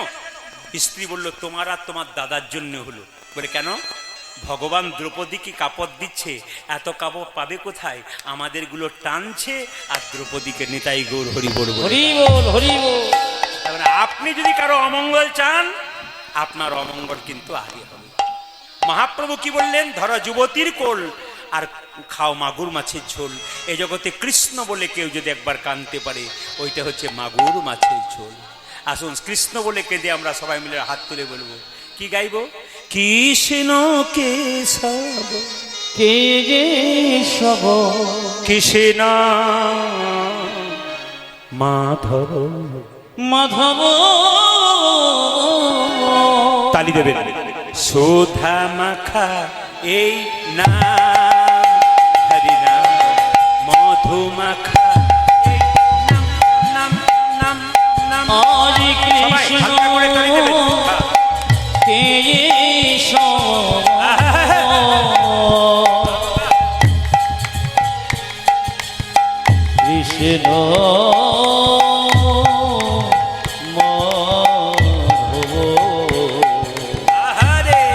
স্ত্রী বলল, তোমার আর তোমার দাদার জন্য হলো। বলে কেন? ভগবান দ্রৌপদীকে কাপড় দিচ্ছে, এত কাপড় পাবে কোথায়, আমাদেরগুলো টানছে আর দ্রৌপদীকে নিতাই গৌর হরি বল বলে। হরি বল, হরি বল। তার মানে আপনি যদি কারো অমঙ্গল চান, আপনার অমঙ্গল কিন্তু আগে হবে। মহাপ্রভু কি বললেন? ধরো যুবতীর কোল আর খাও মাগুর মাছের ঝোল। এই জগতে কৃষ্ণ বলে কেউ যদি একবার কাঁদতে পারে, ওইটা হচ্ছে মাগুর মাছের ঝোল। আসুন কৃষ্ণ বলে কেঁদে আমরা সবাই মিলে হাত তুলে বলবো, কি গাইব? কৃষ্ণ কেশব কে যে সব কৃষ্ণ মাধব। মাধব। তালি দেবেন। সুধা মাখা এই নাম, হরি নাম। মধু মাখা এই নাম, নাম নাম নাম। হরে সবাই কৃষ্ণ হালকা করে তালি দেবেন। কে যে সব কৃষ্ণ মাধব। আহারে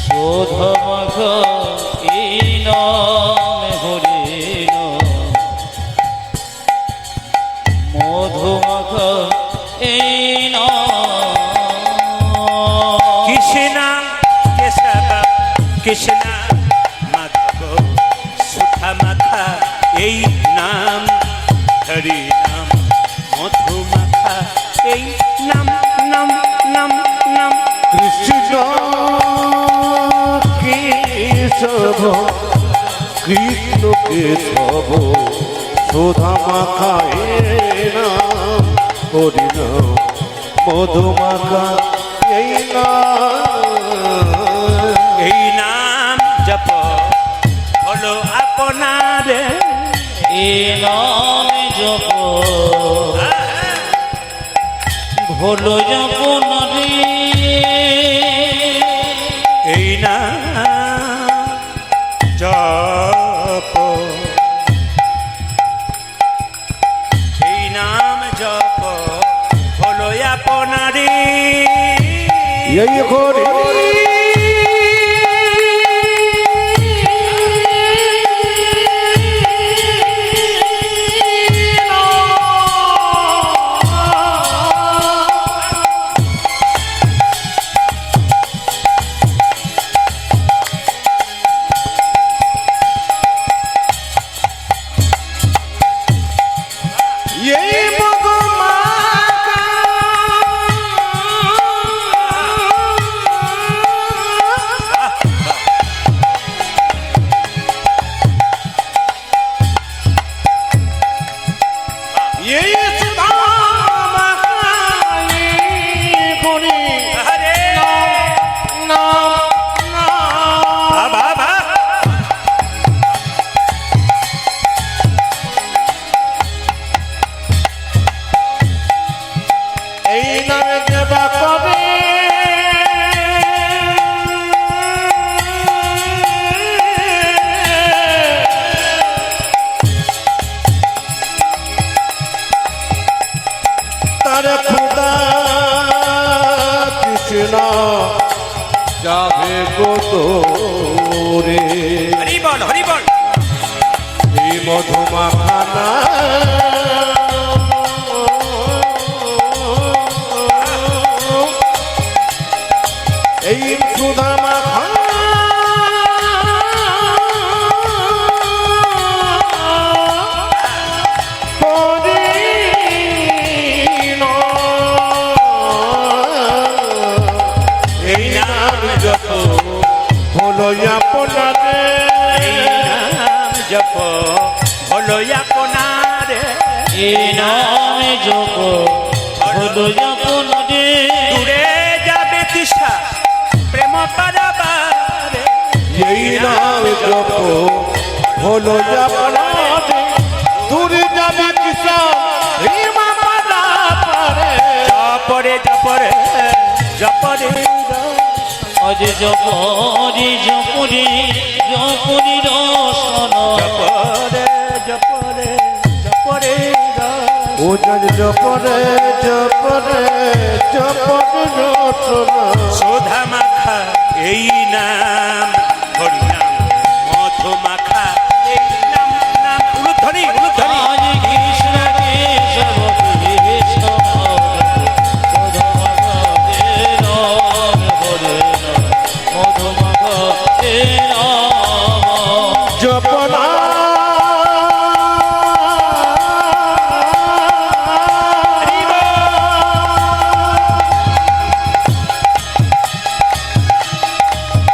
শোধমঘ এই নাম হরে মধুমঘ এই নাম। কৃষ্ণ কেশব কৃষ্ণ মাধব। সুধা মাখা এই নাম, হরি নাম। মধু মাখা এই নাম, নাম নাম নাম। কৃষ্ণ কেশব কৃষ্ণ কেশব সুধা মাখা এই নাম, হরি নাম। মধু মাখা এই নাম। এই নাম জপ হলো আপনার, এ নাম জপ ভোলো যপন রে। এই নাম জপ, এই নাম জপ হলো আপনারে। এই হরি এই ভগবান এই সুদামাকাই হরি আরে নাম নাম। বাবা এই নামে দেবা কবে তার খুদা কৃষ্ণ যাবে গোতরে। হরি বল, হরি বল। এই মধুমাখানা এই সুধা মাখা এই নাম যত হলো আপনাদের। এই নাম জপ হলো আপনারে। এই নাম জপ ভোলো যপন রে। দূরে যাবে তৃষা প্রেম পারাবারে। এই নাম জপ হলো অপরাধে দূরে যাবে কিষান এই মামারা পারে জপরে জপরে জপরে আজ জপরি জপরি জপরি রসন জপরে জপরে জপরে ও যার জপরে জপরে জপরে রচনা সোধা মাখা এই নাম হরিনাম মধু মাখা এই নাম নাম উলুধ্বনি উলুধ্বনি আজ কৃষ্ণ কেশব কৃষ্ণ মধুমা জপনা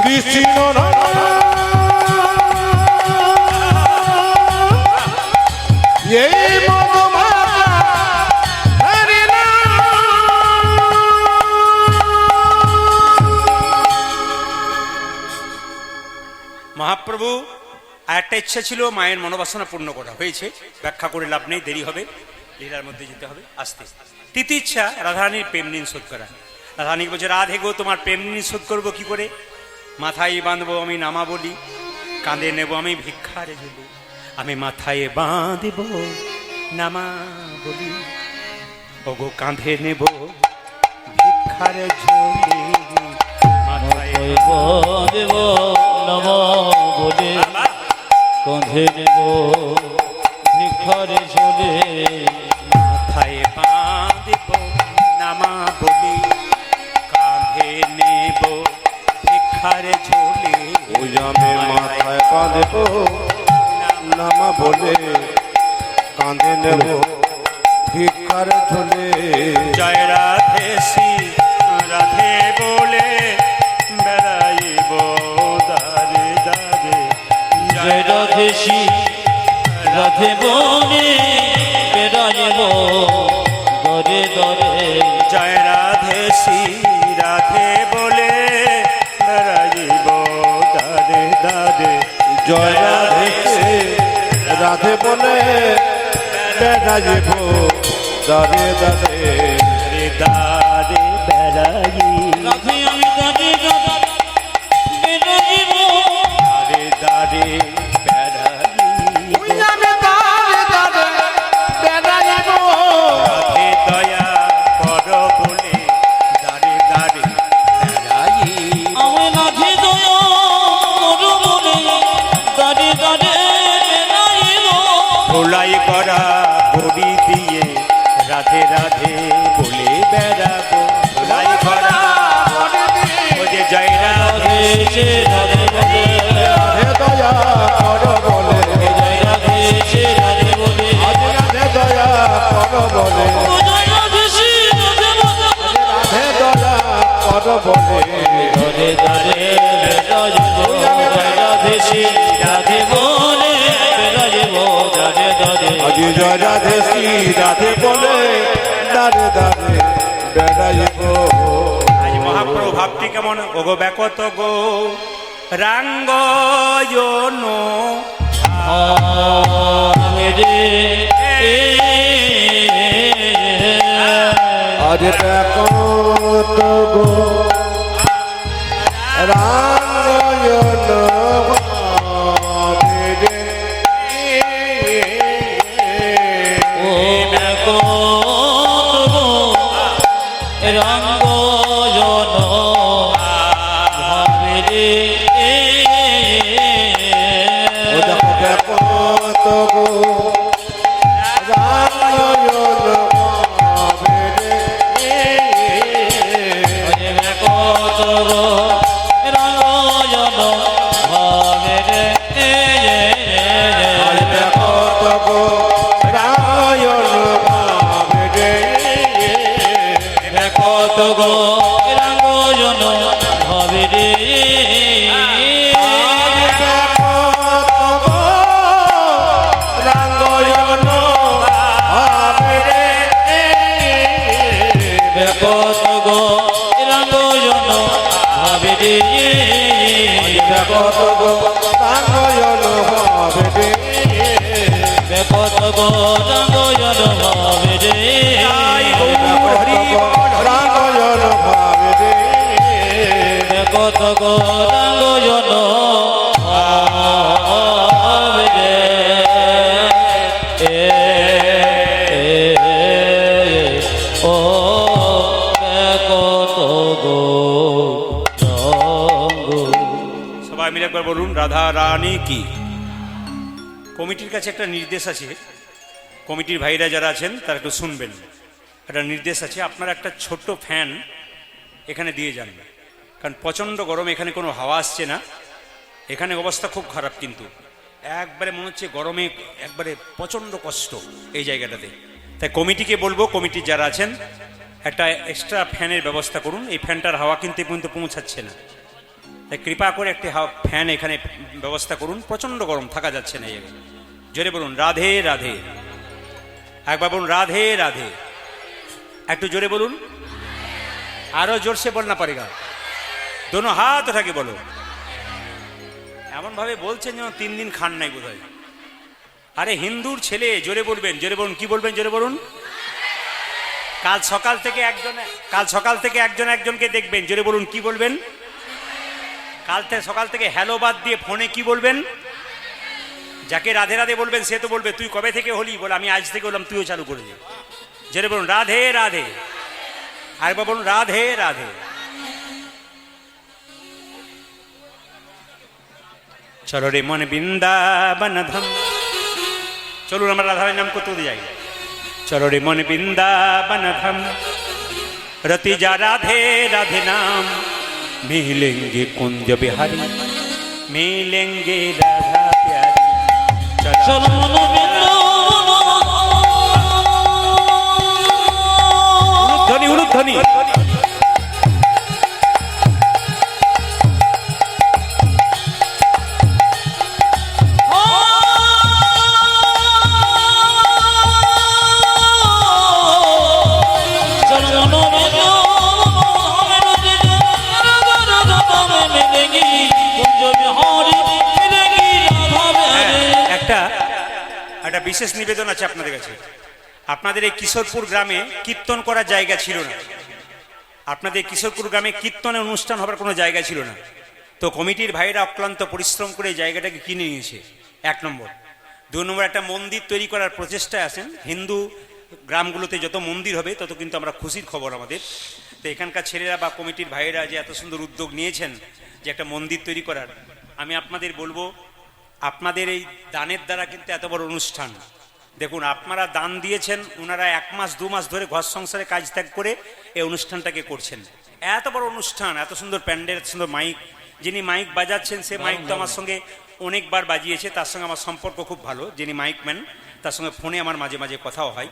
কৃষ্ণ এই মধুমা হরি মহাপ্রভু একটা ইচ্ছা ছিল মায়ের মনোবাসনা পূর্ণ করা হয়েছে, ব্যাখ্যা করে লাভ নেই, দেরি হবে, লীলার মধ্যে যেতে হবে আস্তে। তৃতীয় ইচ্ছা রাধারানীর প্রেম ঋণ শোধ করা। রাধারানী বলছে, রাধে গো তোমার প্রেম ঋণ শোধ করবো কি করে? মাথায় বাঁধবো আমি নামা বলি, কাঁধে নেব আমি ভিক্ষারে ঝুলি। আমি মাথায় বাঁধব নামা বলি, ওগো কাঁধে নেব ভিক্ষারে ঝুলি। মাথায় দেব নম বলে কঁধে নেব ভিক্ষারে ঝোলে মাথায় বাঁধব নামা বলি, কাঁধে নেব ভিক্ষারে ঝুলি। ওই আমি মাথায় বাঁধব নামা বলে কাঁধে নেব ভিক্ষার ঝোলে। জয় রাধে শ্রী রাধে বলে বেড়াইব দারে দারে। জয় রাধে শ্রী রাধে বলে বেড়াইব দরে দরে। জয় রাধে শ্রী রাধে বলে বেড়াইব দারে দারে। জয় রাধে রাধে বলে বেড়াইব দারে দারে। দারে দারে বেড়াই, রাধে আমি দারে দারে বেড়াইব দারে দারে বেড়াই। ওই আমি দারে দারে বেড়াইব রাধে দয়া কর বলে দারে দারে বেড়াই। আমি রাধে দয়া করো বলে দারে দারে বেড়াইব। ভোলাই করা বড়ি দিয়ে রাধে রাধে বলে বেড়াবো। ভোলাই করা ও যে জয় রাধে সে রাধে বলে রাধে দয়া কর বলে জয় রাধে সে রাধে বলে রাধে দয়া কর বলে জয় রাধে শ্রী রাধে বলে রাধে দয়া কর বলে। দরে দরে বেড়াইব জয় রাধে শ্রী রাধে বলে বেড়াইব দরে দরে। আজ জয় রাধে শ্রী রাধে বলে দারে দারে বেড়াইব। আজ মহাপ্রভু ভাবটি কেমন? ওগো ব্যাকত গো রাঙ্গয়ন মেরে আজ দেখত গো রাঙ্গয়ন ও দেখো রঙ্গ জন ভাবে রে। ও দেখো দেখত গো রাঙ্গয়ন দেখো রঙ্গ জন ভাবে রে। আজ দেখত গো রাঙ্গয়ন দেখো গো রঙ্গ জন ভাবে রে। দেখো গো রঙ্গ জন ভাবে রে। দেখো ভাবে রে কত গৌরাঙ্গজন ভাবে রে রাঙ্গজন ভাবে রে কত গৌরাঙ্গজন ভাবে রে ও কত গৌরাঙ্গ। সবাই মিলে একবার বলুন রাধা রানী কি। কমিটির কাছে একটা নির্দেশ আছে, কমিটির ভাইরা যারা আছেন তারা একটু শুনবেন। একটা নির্দেশ আছে, আপনারা একটা ছোট্ট ফ্যান এখানে দিয়ে যান, কারণ প্রচণ্ড গরম, এখানে কোনো হাওয়া আসছে না, এখানে অবস্থা খুব খারাপ, কিন্তু একবারে মনে হচ্ছে গরমে একবারে প্রচণ্ড কষ্ট এই জায়গাটাতে। তাই কমিটিকে বলবো, কমিটির যারা আছেন একটা এক্সট্রা ফ্যানের ব্যবস্থা করুন, এই ফ্যানটার হাওয়া কিন্তু পৌঁছাচ্ছে না, তাই কৃপা করে একটি ফ্যান এখানে ব্যবস্থা করুন, প্রচণ্ড গরম, থাকা যাচ্ছে না। এই জোরে বলুন রাধে রাধে, একবার বলুন রাধে রাধে, একটু জোরে বলুন, আরো জোরসে বলনা পারেগা, দোনো হাত ওঠাকে বলো। এমন ভাবে বলছেন যেন 3 দিন খান নাই বোধ হয়। আরে হিন্দুর ছেলে, জোরে বলবেন, জোরে বলুন, কি বলবেন জোরে বলুন। কাল সকাল থেকে একজন একজনকে দেখবেন, জোরে বলুন কি বলবেন। সকাল থেকে হ্যালো বাদ দিয়ে ফোনে কি বলবেন, যাকে রাধে রাধে বলবেন সে তো বলবে তুই কবে থেকে হলি, বলে আমি আজ থেকে হলাম, তুইও চালু করে দে। জোরে বলুন রাধে রাধে, আরেকবার বলুন রাধে রাধে। চলো রে মন বৃন্দাবন ধাম, চলুন আমরা রাধার নাম করতে যাই। চলো রে মন বৃন্দাবন ধাম, রতি যা রাধে রাধে নাম, मिलेंगे कुंज बिहारी, मिलेंगे राधा प्यारी। চলো ধ্বনি উলুধ্বনি, একটা বিশেষ নিবেদন আছে আপনাদের কাছে। আপনাদের এই কিশোরপুর গ্রামে কীর্তন করার জায়গা ছিল না, আপনাদের কিশোরপুর গ্রামে কীর্তনের অনুষ্ঠান হবার কোনো জায়গা ছিল না, তো কমিটির ভাইরা অক্লান্ত পরিশ্রম করে এই জায়গাটাকে কিনে নিয়েছে। 1 নম্বর। 2 নম্বর, একটা মন্দির তৈরি করার প্রচেষ্টায় আছেন। হিন্দু গ্রামগুলোতে যত মন্দির হবে তত কিন্তু আমরা খুশির খবর আমাদের। তো এখানকার ছেলেরা বা কমিটির ভাইয়েরা যে এত সুন্দর উদ্যোগ নিয়েছেন যে একটা মন্দির তৈরি করার, আমি আপনাদের বলবো আপনাদের এই দানের দ্বারা কিন্তু এত বড় অনুষ্ঠান। দেখুন আপনারা দান দিয়েছেন, ওনারা 1 মাস 2 মাস ধরে ঘর সংসারে কাজ ত্যাগ করে এই অনুষ্ঠানটাকে করছেন। এত বড় অনুষ্ঠান, এত সুন্দর প্যান্ডেল, এত সুন্দর মাইক, যিনি মাইক বাজাচ্ছেন সে মাইক তো আমার সঙ্গে অনেকবার বাজিয়েছে, তার সঙ্গে আমার সম্পর্ক খুব ভালো। যিনি মাইকম্যান তার সঙ্গে ফোনে আমার মাঝে মাঝে কথাও হয়,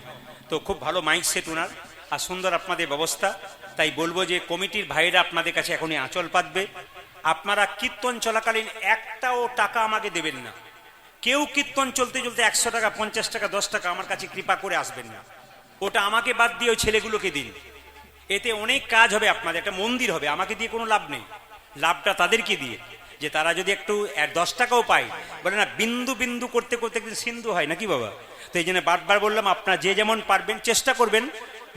তো খুব ভালো মাইক সেট ওনার, আর সুন্দর আপনাদের ব্যবস্থা। তাই বলবো যে কমিটির ভাইরা আপনাদের কাছে এখনই আঁচল পাতবে। আপনারা কীর্তন চলাকালীন একটাও টাকা আমাকে দেবেন না। কেউ কীর্তন চলতে চলতে 100 টাকা 50 টাকা 10 টাকা আমার কাছে কৃপা করে আসবেন না, ওটা আমাকে বাদ দিয়ে ওই ছেলেগুলোকে দিন। এতে অনেক কাজ হবে আপনাদের, একটা মন্দির হবে, আমাকে দিয়ে কোনো লাভ নেই, লাভটা তাদেরকে দিয়ে, যে তারা যদি একটু 10 টাকাও পায়। বলে না বিন্দু বিন্দু করতে করতে কিন্তু সিন্ধু হয় নাকি বাবা। তো এই জন্য বারবার বললাম আপনারা যে যেমন পারবেন চেষ্টা করবেন।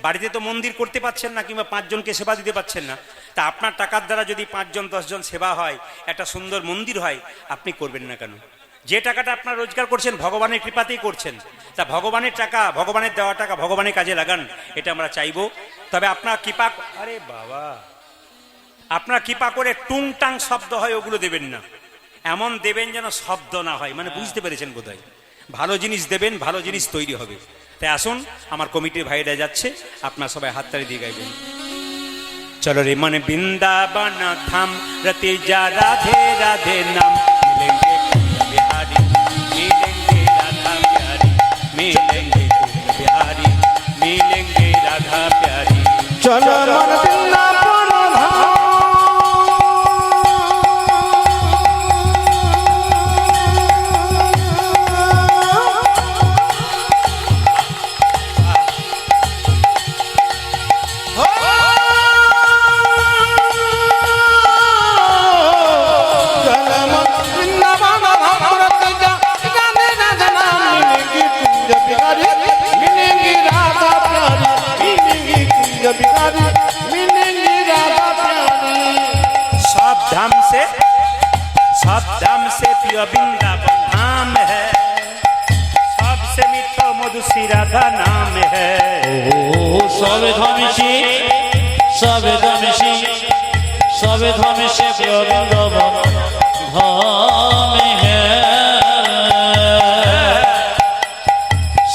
বাড়িতে তো মন্দির করতে পারছেন না, কিংবা 5 জনকে সেবা দিতে পারছেন না, তা আপনার টাকার দ্বারা যদি 5 জন 10 জন সেবা হয়, একটা সুন্দর মন্দির হয়, আপনি করবেন না কেন? যে টাকাটা আপনারা রোজগার করছেন ভগবানের কৃপাতেই করছেন, তা ভগবানের টাকা, ভগবানের দেওয়া টাকা ভগবানের কাজে লাগান, এটা আমরা চাইবো। তবে আপনার কৃপা, আরে বাবা, আপনার কৃপা করে টুংটাং শব্দ হয় ওগুলো দেবেন না, এমন দেবেন যেন শব্দ না হয়, মানে বুঝতে পেরেছেন বোধহয়। ভালো জিনিস দেবেন, ভালো জিনিস তৈরি হবে। তাই আসুন, আমার কমিটির ভাইরা যাচ্ছে, আপনার সবাই হাততালি দিয়ে গাইবেন। চলো রে মন বৃন্দাবন ধাম, রতি যা রাধে রাধে নাম, মিলেंगे बिहारी, मिलेंगे राधा प्यारी, मिलेंगे बिहारी, मिलेंगे राधा प्यारी। চলো মন বৃন্দাবন ধাম, চলো মন বৃন্দাবন ধাম, রতি যা प्रिय वृंदावन धाम है, सबसे मीठा मधु श्री राधा नाम है। সবে ধামেছি সবে ধামেছি সবে ধামেছি প্রিয় বৃন্দাবন ধামে হ্যাঁ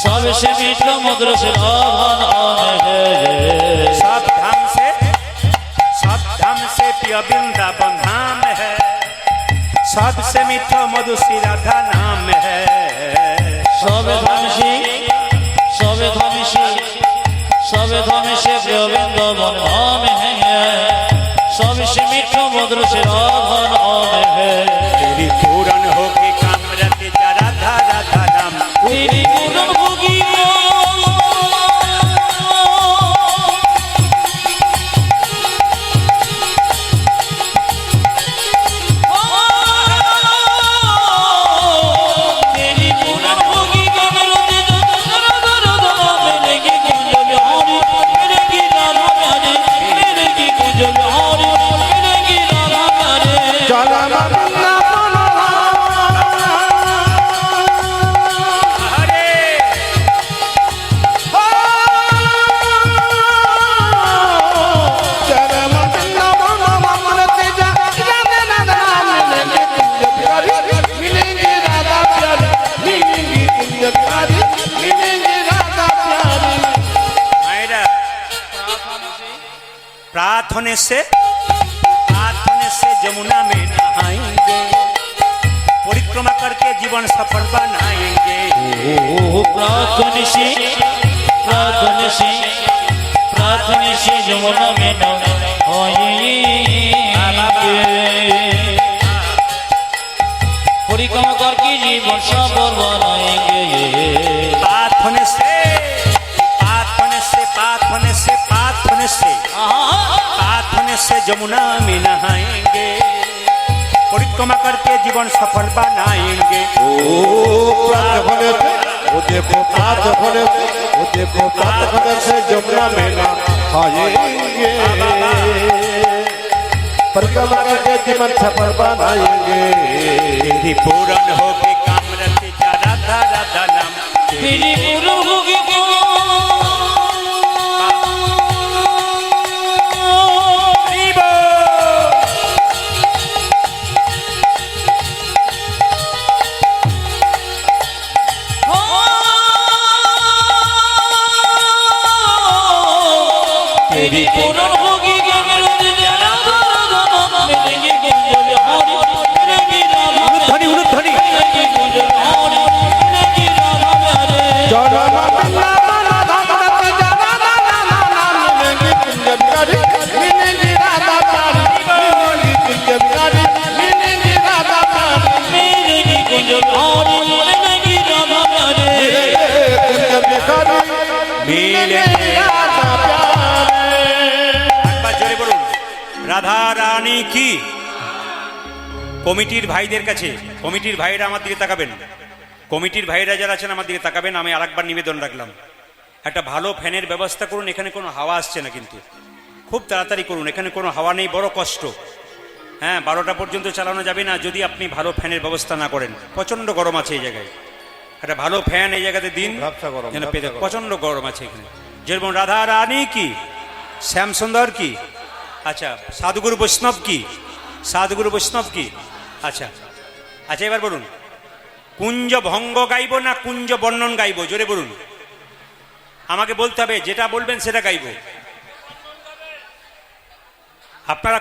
सबसे मीठा मधुर से राधा नाम है। सब धाम से प्रिय वृंदावन धाम है, सबसे मीठा मधु श्री राधा नाम है। सबे धामेছি सबे ধামেছি सबे ধামেছি প্রিয় বৃন্দাবন ধামে হ্যাঁ सबसे मीठा मधुर से राधा नाम है। तेरी पूरन होके काम रते जा राधा राधा नाम, तेरी पूरन होगी तेरी पूरन होगी मिलेगी कुंज बिहारी मिलेगी राधा प्यारे मिलेगी कुंज बिहारी मिलेगी राधा प्यारे। हरे मायरा प्रार्थने से जमुना में नहाएंगे, परिक्रमा करके जीवन सफल बनाएंगे। प्रार्थनिशी जमुना में नहाएंगे, परिक्रमा करके जीवन सफल बनाएंगे। प्रार्थने से जमुना में नहाएंगे, परिक्रमा करके जीवन सफल बनाएंगे। जमुना में नहाएंगे, परिक्रमा करके जीवन सफल बनाएंगे। तेरी पूरन होके काम रते जा राधा राधा नाम, तेरी पूरन होगी तेरी पूरन होगी मिलेगी राधा मिलेगी कुंज बिहारी मिलेगी राधा ध्वनि ध्वनि मिलेगी कुंज बिहारी मिलेगी राधा प्यारे। मिलेगी कुंज बिहारी मिलेगी राधा प्यारे। একবার জোরে বলুন রাধা রানী কি। কমিটির ভাইদের কাছে, কমিটির ভাইরা আমার দিকে তাকাবেন, কমিটির ভাইরা যারা আছেন আমার দিকে তাকাবেন। আমি আরেকবার নিবেদন রাখলাম, একটা ভালো ফ্যানের ব্যবস্থা করুন। এখানে কোনো হাওয়া আসছে না, কিন্তু খুব তাড়াতাড়ি করুন, এখানে কোনো হাওয়া নেই, বড় কষ্ট। হ্যাঁ, 12টা পর্যন্ত চালানো যাবে না যদি আপনি ভালো ফ্যানের ব্যবস্থা না করেন। প্রচণ্ড গরম আছে এই জায়গায়, একটা ভালো ফ্যান এই জায়গাতে দিন, যেন পেতে প্রচণ্ড গরম আছে এখানে। যেরকম রাধা রানী কি, শ্যাম সুন্দর কি, আচ্ছা সাধুগুরু বৈষ্ণব কি, সাধুগুরু বৈষ্ণব কি। আচ্ছা আচ্ছা, এবার বলুন কুঞ্জ ভঙ্গ গাইব না কুঞ্জ বর্ণন গাইব? জোরে বলুন, আমাকে বলতে হবে, যেটা বলবেন সেটা গাইব। আপনারা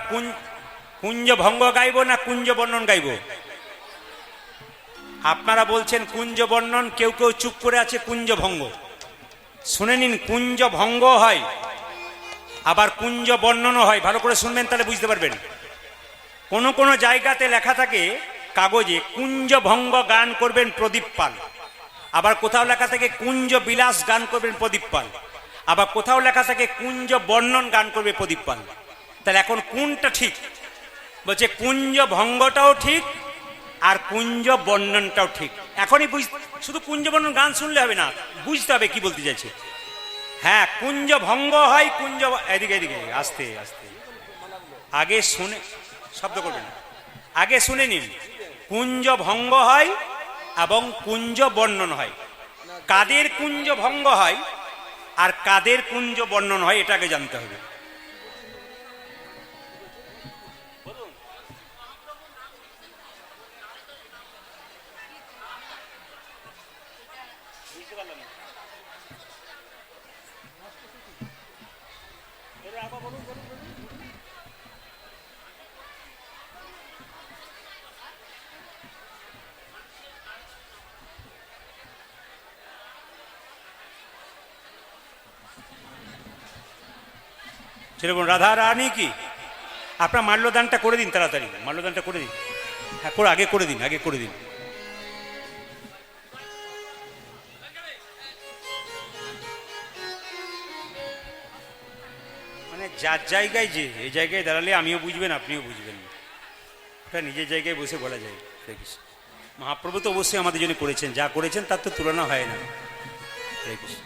কুঞ্জ ভঙ্গ গাইব না কুঞ্জ বর্ণন গাইব? আপনারা বলছেন কুঞ্জ বর্ণন, কেউ কেউ চুপ করে আছে কুঞ্জ ভঙ্গ। শুনে নিন, কুঞ্জ ভঙ্গ হয় আবার কুঞ্জ বর্ণনও হয়। ভালো করে শুনবেন, তাহলে বুঝতে পারবেন। কোন কোন জায়গাতে লেখা থাকে কাগজে কুঞ্জ ভঙ্গ গান করবেন প্রদীপ পাল, আবার কোথাও লেখা থাকে কুঞ্জ বিলাস গান করবেন প্রদীপ পাল, আবার কোথাও লেখা থাকে কুঞ্জ বর্ণন গান করবে প্রদীপ পাল। তাহলে এখন কোনটা ঠিক? বলছে কুঞ্জ ভঙ্গটাও ঠিক আর কুঞ্জ বর্ণনটাও ঠিক। এখনই শুধু কুঞ্জ বর্ণন গান শুনলে হবে না, বুঝতে হবে কি বলতে চাইছে। হ্যাঁ, কুঞ্জ ভঙ্গ হয়, কুঞ্জ এদিকে এদিকে আস্তে আস্তে আগে শুনে, শব্দ করবেন, আগে শুনে নিন। কুঞ্জ ভঙ্গ হয় এবং কুঞ্জ বর্ণন হয়। কাদের কুঞ্জ ভঙ্গ হয় আর কাদের কুঞ্জ বর্ণন হয় এটাকে জানতে হবে। সেরকম রাধা রানী কি আপনার মাল্যদানটা করে দিন, তাড়াতাড়ি মাল্যদানটা করে দিন। হ্যাঁ আগে করে দিন, আগে করে দিন। মানে যার জায়গায় যে এই জায়গায় দাঁড়ালে আমিও বুঝবেন আপনিও বুঝবেন, ওটা নিজের জায়গায় বসে বলা যায়। হরে কৃষ্ণ। মহাপ্রভু তো অবশ্যই আমাদের জন্য করেছেন, যা করেছেন তার তো তুলনা হয় না। হরে কৃষ্ণ।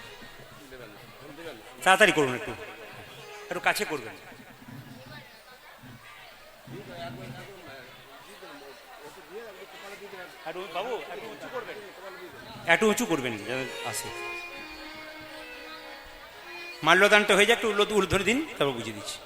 তাড়াতাড়ি করুন, একটু একটু কাছে করবেন। বাবু একটু উঁচু করবেন আসে। মাল্যদানটা হয়ে যায়, একটু ধরে দিন, তারপর বুঝিয়ে দিচ্ছি।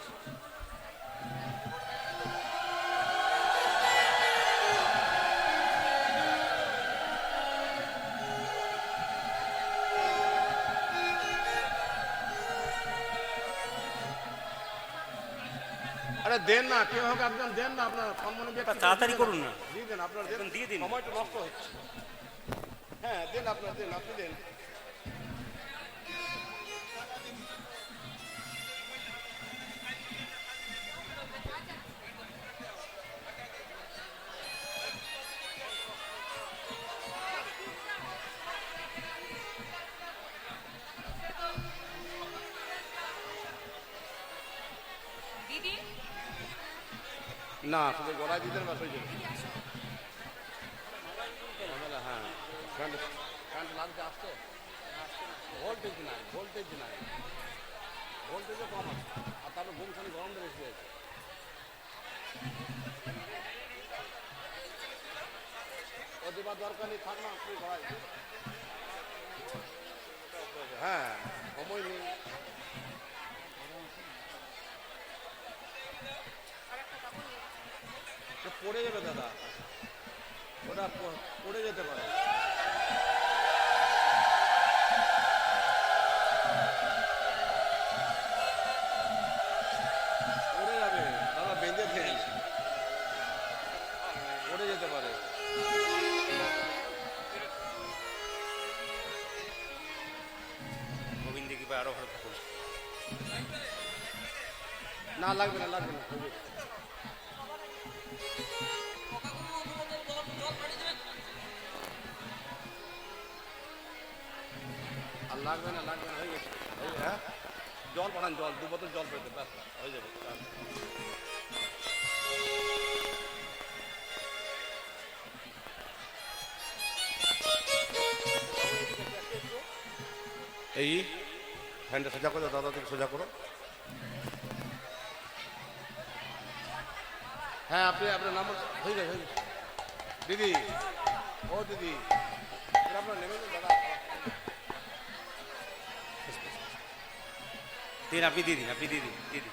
আরে দেন না, কেউ হোক একজন দেন না, আপনার সম্মানে তাড়াতাড়ি করুন না, দিয়ে দেন, আপনার দেন, দিয়ে দিন। সময়টা নষ্ট হচ্ছে। হ্যাঁ দেন, আপনার দেন, আপনি দেন। না শুধু গড়াই দিতে বাস হয়ে যাবে। হ্যাঁ কারেন্ট লাগছে, আসছে, ভোল্টেজ নাই, ভোল্টেজ নাই, ভোল্টেজও কম আছে, আর তারপর ঘুম খালি গরম বেশি আছে। ও দেবার দরকার নেই, থাক না তুই গড়াই। হ্যাঁ সময় নেই। পড়ে যাবে দাদা, ওটা পড়ে যেতে পারে। পড়ে যাবে দাদা, বেঁধে খেয়ে পড়ে যেতে পারে। গোবিন্দ কি আরো ভালো থাকুন। না লাগবে না, লাগবে না। আর লাগবে না, লাগবে না, হয়ে গেছে। হ্যাঁ জল পাঠান, জল 2 বোতল জল পেতে ব্যাস হয়ে যাবে। এই হ্যান্ডটা সোজা করো দাদা, থেকে সোজা করো। হ্যাঁ আপনি আপনার নাম্বার হয়ে গেছে, হয়ে গেছে। দিদি, ও দিদি, আপনার নেমে দাদা দিন, আপনি দিয়ে দিন, আপনি দিয়ে দিন, দিয়ে দিন।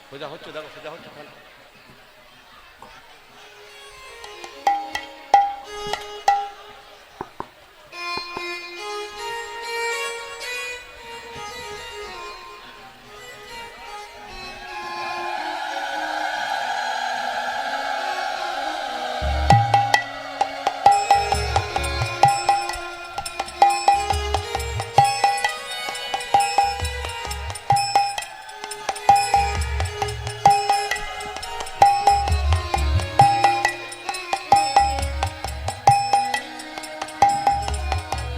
সোজা হচ্ছে, দেখো সোজা হচ্ছে।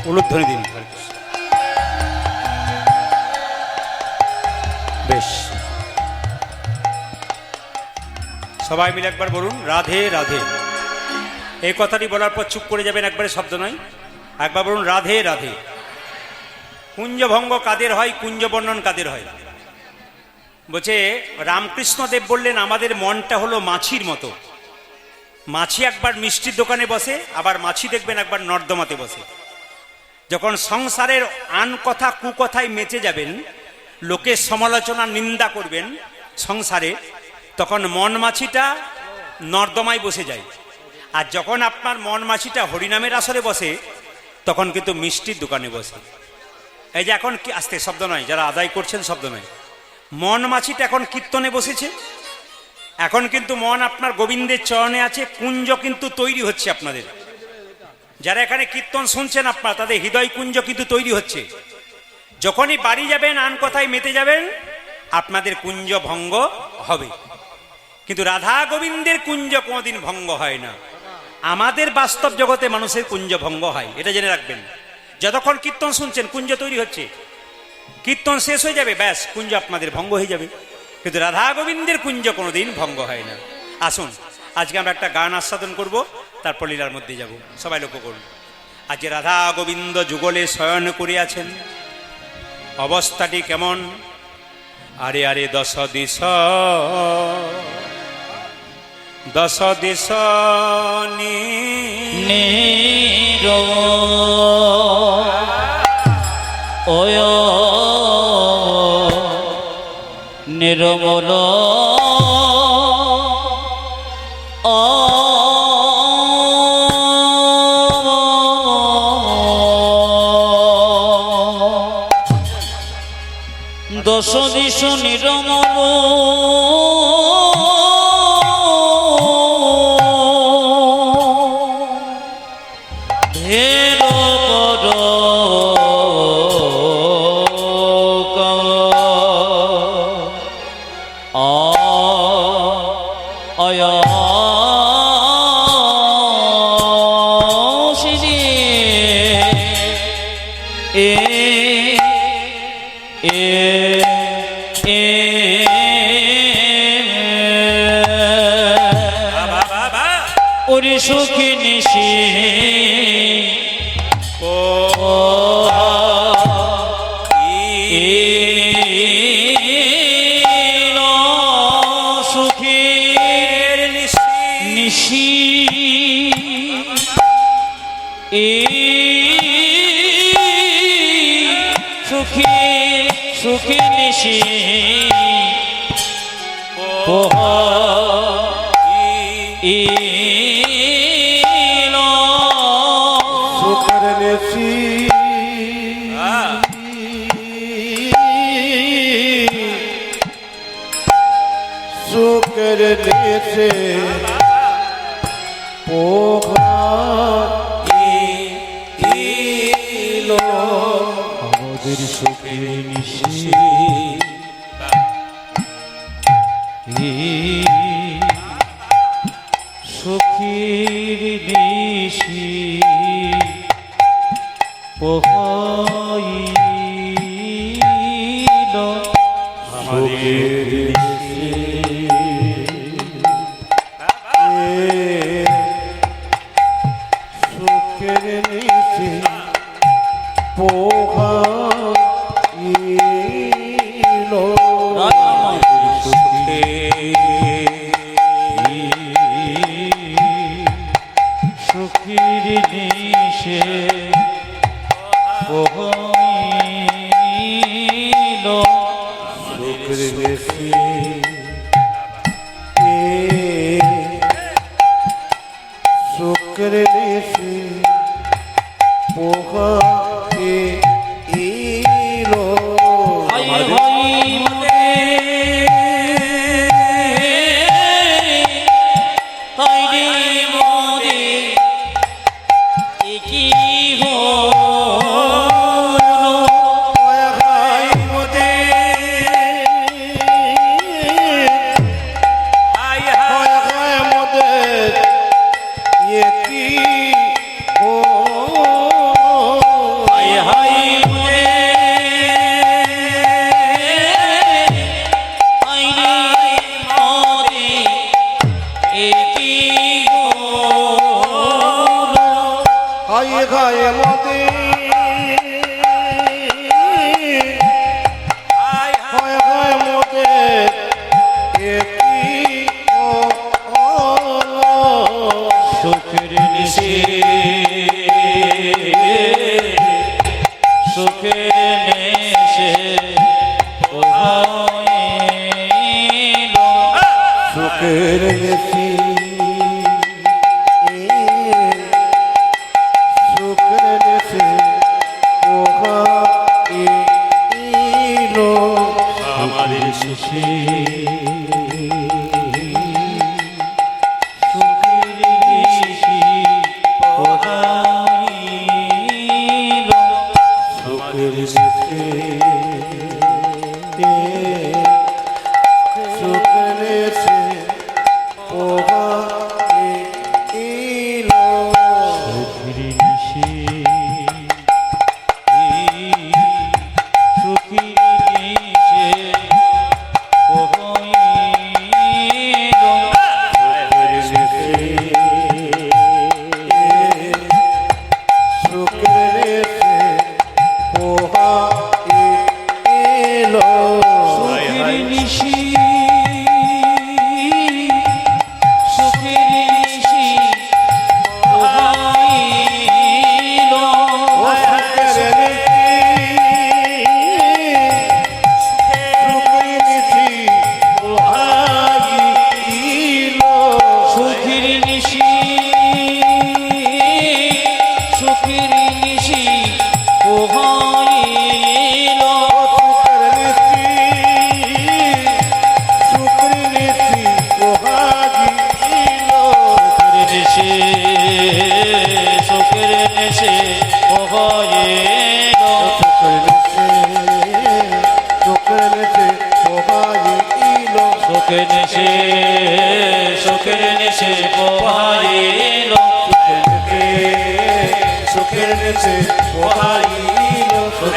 উলুধ্বনি দিন। বেশ, সবাই মিলে একবার বলুন রাধে রাধে। এই কথাটি বলার পর চুপ করে যাবেন, একবারে শব্দ নয়, একবার বলুন রাধে রাধে। কুঞ্জভঙ্গ কাদের হয়, কুঞ্জ বর্ণন কাদের হয়? বলছে রামকৃষ্ণদেব বললেন আমাদের মনটা হলো মাছির মতো। মাছি একবার মিষ্টির দোকানে বসে, আবার মাছি দেখবেন একবার নর্দমাতে বসে। যখন সংসারের আন কথা কুকথায় মেতে যাবেন, লোকের সমালোচনা নিন্দা করবেন সংসারে, তখন মন মাছিটা নর্দমায় বসে যায়। আর যখন আপনার মন মাছিটা হরিনামের আসরে বসে, তখন কিন্তু মিষ্টির দোকানে বসে। এই যে এখন কি আস্তে শব্দ নয়, যারা আদায় করছেন শব্দ নয়, মন মাছিটা এখন কীর্তনে বসেছে। এখন কিন্তু মন আপনার গোবিন্দের চরণে আছে, কুঞ্জ কিন্তু তৈরি হচ্ছে আপনাদের। যারা এখানে কীর্তন শুনছেন আপনার, তাদের হৃদয় কুঞ্জ কিন্তু তৈরি হচ্ছে। যখনই বাড়ি যাবেন, আন কথায় মেতে যাবেন, আপনাদের কুঞ্জ ভঙ্গ হবে। কিন্তু রাধা গোবিন্দের কুঞ্জ কোনোদিন ভঙ্গ হয় না। আমাদের বাস্তব জগতে মানুষের কুঞ্জ ভঙ্গ হয়, এটা জেনে রাখবেন। যতক্ষণ কীর্তন শুনছেন কুঞ্জ তৈরি হচ্ছে, কীর্তন শেষ হয়ে যাবে, ব্যাস কুঞ্জ আপনাদের ভঙ্গ হয়ে যাবে। কিন্তু রাধা গোবিন্দের কুঞ্জ কোনোদিন ভঙ্গ হয় না। আসুন আজকে আমরা একটা গান আস্বাদন করব, তারপর লীলার মধ্যে যাব। সবাই লক্ষ্য করুন, আজকে রাধা গোবিন্দ যুগলে শয়ন করিয়াছেন, অবস্থাটি কেমন? আরে আরে দশ দিশ দশ দিশ নীরব ওয় নির্মল দশ দিশ নির্মল ধের পর ওরে সুখী নিশি ও সুখীর নিশি সুখী সুখী নিশি শুকর দেশে আমাদের সুখের নিশি সুখীর নিশি পোহাইল আমাদের শুকর দেশে পোহাইল সুখীর নিশে পোহাইল শুকর দেশে শুকর দেশে পোহাইল হাই হাই মনে হাই রে মনে কি হলো হাই হাই হাই হাই মনে হাই রে মনে কি হলো হায় গায়ে মতে হাই হাই হায় গায়ে মতে সুখের নেশে হইল সুখের নেশে সুখের নেশে পোহাইল আমাদের সুখে সুখের নেশে সুখের নেশে পোহাইল সুখের নেশে পোহাইল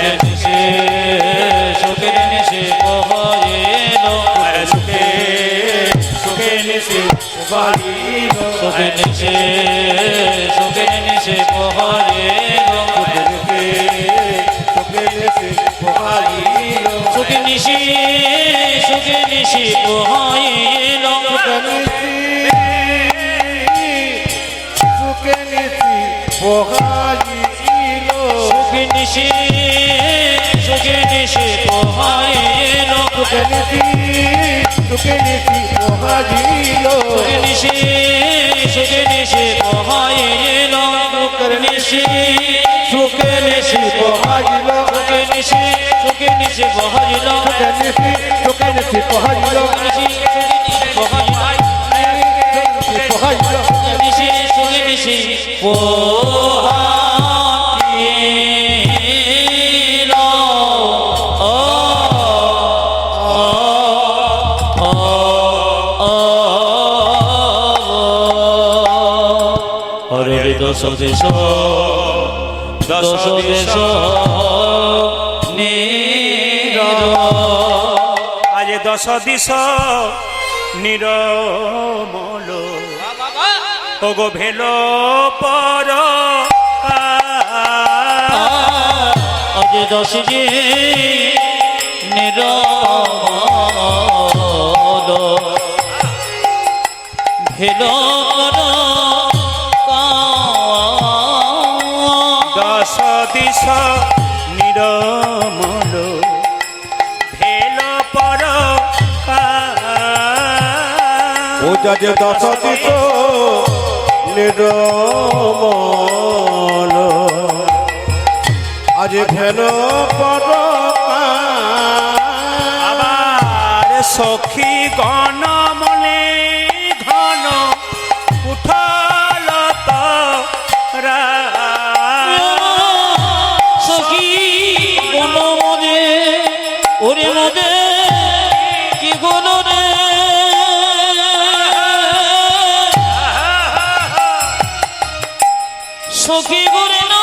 সুখের নেশে পোহাইল সুখের নেশে পোহাইল সুখের নেশে পোহাইল সুখের নেশে পোহাইল সুখের নেশে পোহাইল সুখের নেশে পোহাইল সুখের নেশে পোহাইল সুখের নেশে পোহাইল সুখের নেশে পোহাইল সুখের নেশে পোহাইল সুখের নেশে পোহাইল সুখের নেশে পোহাইল সুখের নেশে পোহাইল সুখের নেশে পোহাইল দশ দেশ আজ দশ দিশ নিরমল ওগো ভেল পর আজ দশ যে নিরমল ভেল দশ দিশ নিরমল ভেল পর ও যাজে দশ দিশ নিরমল আজ ভেল পর আবার সখী গণ মনে ঘন উঠল তরা সখী কোন মদে ওরে মদে কি কোন রে সখী করে না